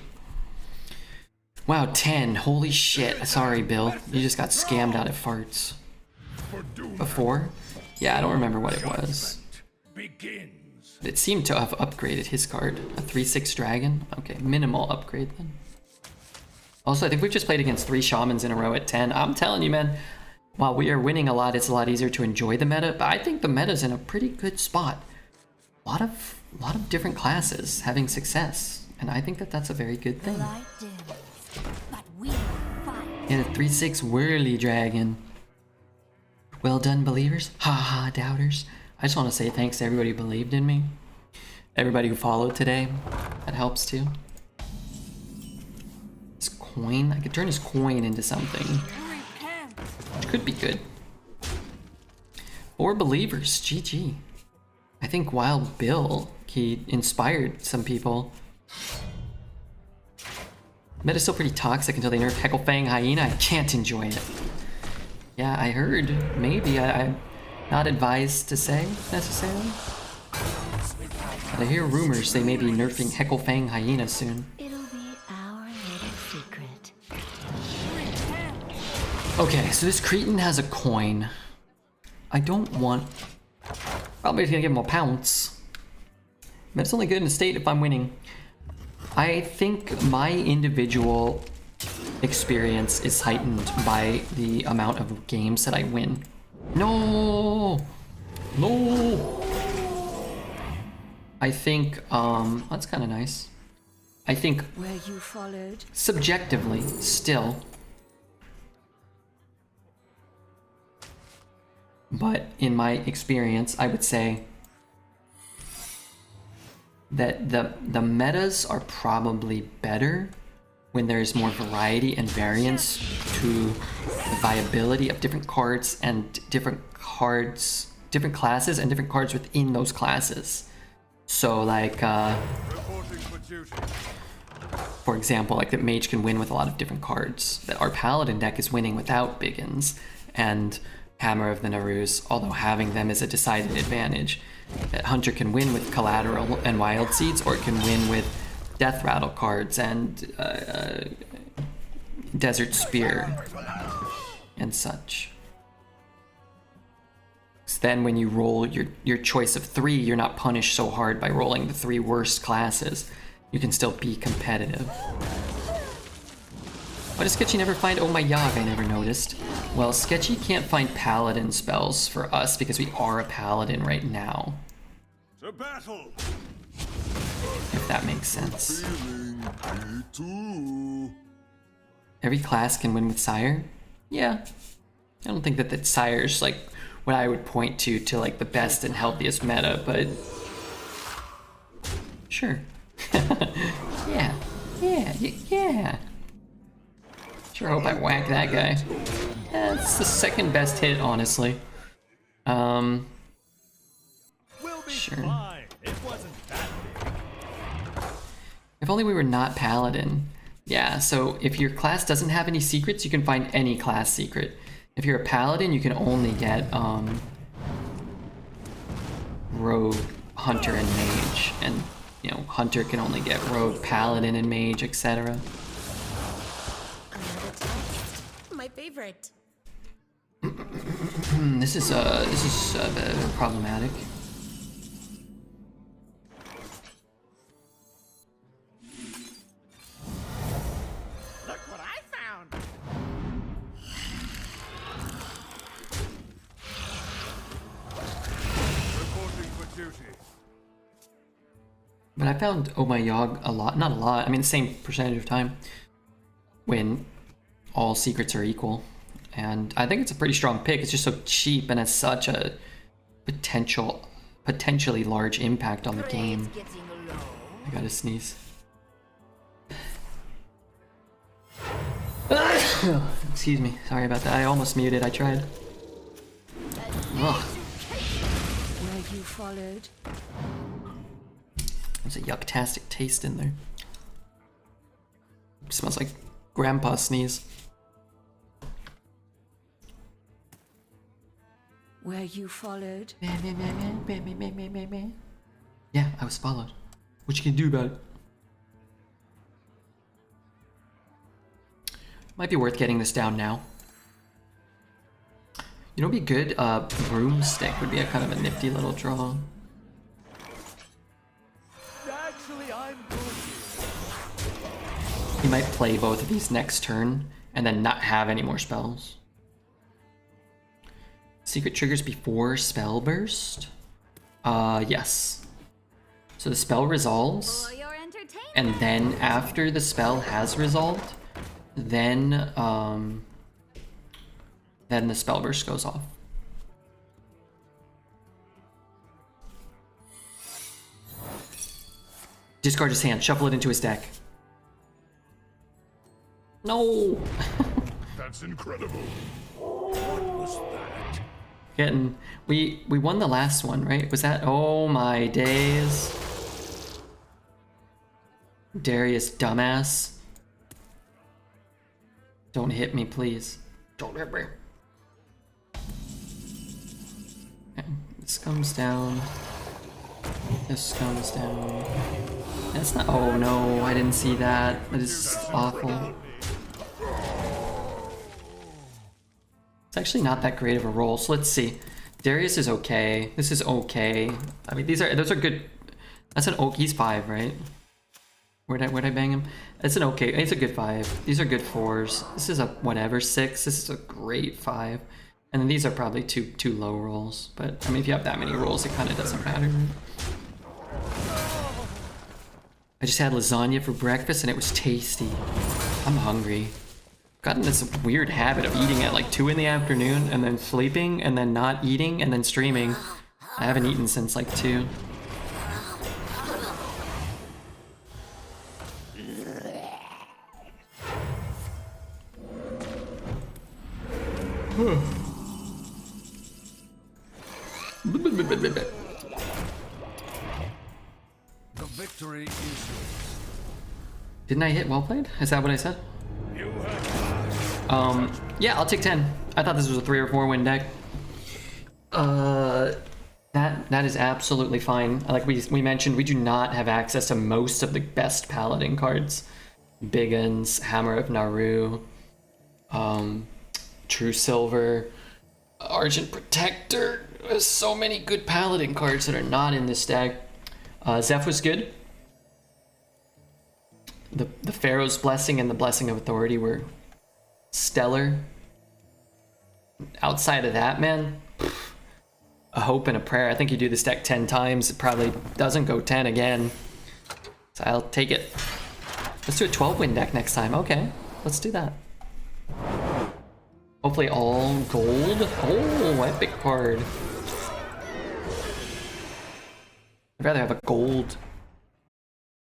Wow, 10. Holy shit. Sorry, Bill. You just got scammed out of farts. Before? Yeah, I don't remember what it was. Begins. It seemed to have upgraded his card. A 3/6 dragon? Okay, minimal upgrade then. Also, I think we've just played against 3 shamans in a row at 10. I'm telling you, man, while we are winning a lot, it's a lot easier to enjoy the meta, but I think the meta's in a pretty good spot. A lot of different classes having success, and I think that that's a very good thing. Light dims, but we fight. Yeah, the 3/6 whirly dragon. Well done, believers. Ha ha, doubters. I just want to say thanks to everybody who believed in me. Everybody who followed today. That helps too. His coin? I could turn his coin into something, which could be good. 4 believers. GG. I think Wild Bill, he inspired some people. Meta's still pretty toxic until they nerf Hecklefang Hyena. I can't enjoy it. Yeah, I heard. Maybe. I'm not advised to say, necessarily. But I hear rumors they may be nerfing Hecklefang Hyena soon. It'll be our little secret. Okay, so this Cretan has a coin. I don't want... Probably gonna give him a pounce. But it's only good in the state if I'm winning. I think my individual experience is heightened by the amount of games that I win. No! No! I think, that's kind of nice. I think, Where you followed. subjectively, still. But in my experience, I would say that the metas are probably better when there's more variety and variance to the viability of different cards and different classes and different cards within those classes. So like, Reporting for duty. for example, like that Mage can win with a lot of different cards. That our Paladin deck is winning without Biggins and Hammer of the Narus, although having them is a decided advantage. That Hunter can win with Collateral and Wild Seeds, or it can win with Death Rattle cards and Desert Spear and such. So then when you roll your choice of 3, you're not punished so hard by rolling the 3 worst classes. You can still be competitive. Why does Sketchy never find Oh My Yogg? I never noticed. Well, Sketchy can't find Paladin spells for us because we are a Paladin right now. battle. if that makes sense. Feeling me too. Every class can win with Sire? Yeah. I don't think that Sire's like what I would point to like the best and healthiest meta, but sure. Yeah. Yeah. Sure hope I whack that guy. Yeah, it's the second best hit, honestly. We'll be Sure. fine. It wasn't that big. If only we were not Paladin. Yeah, so if your class doesn't have any secrets, you can find any class secret. If you're a Paladin, you can only get Rogue, Hunter, and Mage. And, you know, Hunter can only get Rogue, Paladin, and Mage, etc. Another test. My favorite. This is problematic. Look what I found. Reporting for duty. But I found Oh My Yogg a lot, not a lot, I mean the same percentage of time when all secrets are equal. And I think it's a pretty strong pick. It's just so cheap and has such a potentially large impact on the game. Getting low. I gotta sneeze. Excuse me, sorry about that. I almost muted, I tried. Ugh, Were you followed? there's a yucktastic taste in there. Smells like grandpa sneeze. Were you followed? Yeah, I was followed. What you can do about it? Might be worth getting this down now. You know what'd be good? Broomstick would be a kind of a nifty little draw. Actually, I'm good. He might play both of these next turn and then not have any more spells. Secret triggers before spell burst? Yes. So the spell resolves, For your entertainment. and then after the spell has resolved, then the spell burst goes off. Discard his hand, shuffle it into his deck. No! That's incredible. We won the last one, right? Was that? Oh my days. Darius dumbass. Don't hit me, please. Don't hit me. Okay, this comes down. This comes down. That's not. Oh no, I didn't see that. That is awful. It's actually not that great of a roll, so let's see. Darius is okay. This is okay. I mean, those are good. That's an oak. He's 5, right? Where'd I bang him? It's an okay. It's a good 5. These are good 4s. This is a whatever 6. This is a great 5. And then these are probably two low rolls. But I mean, if you have that many rolls, it kind of doesn't matter. I just had lasagna for breakfast and it was tasty. I'm hungry. Gotten this weird habit of eating at like 2 in the afternoon and then sleeping and then not eating and then streaming. I haven't eaten since like 2. The victory is yours. Didn't I hit well played? Is that what I said? You have Yeah, I'll take 10. I thought this was a 3 or 4 win deck. That is absolutely fine. Like we mentioned, we do not have access to most of the best Paladin cards. Biggins, Hammer of Naru, True Silver, Argent Protector. There's so many good Paladin cards that are not in this deck. Zeph was good. The Pharaoh's Blessing and the Blessing of Authority were stellar. Outside of that, man, a hope and a prayer. I think you do this deck 10 times, it probably doesn't go 10 again. So I'll take it. Let's do a 12-win deck next time. Okay, let's do that. Hopefully all gold. Oh, epic card. I'd rather have a gold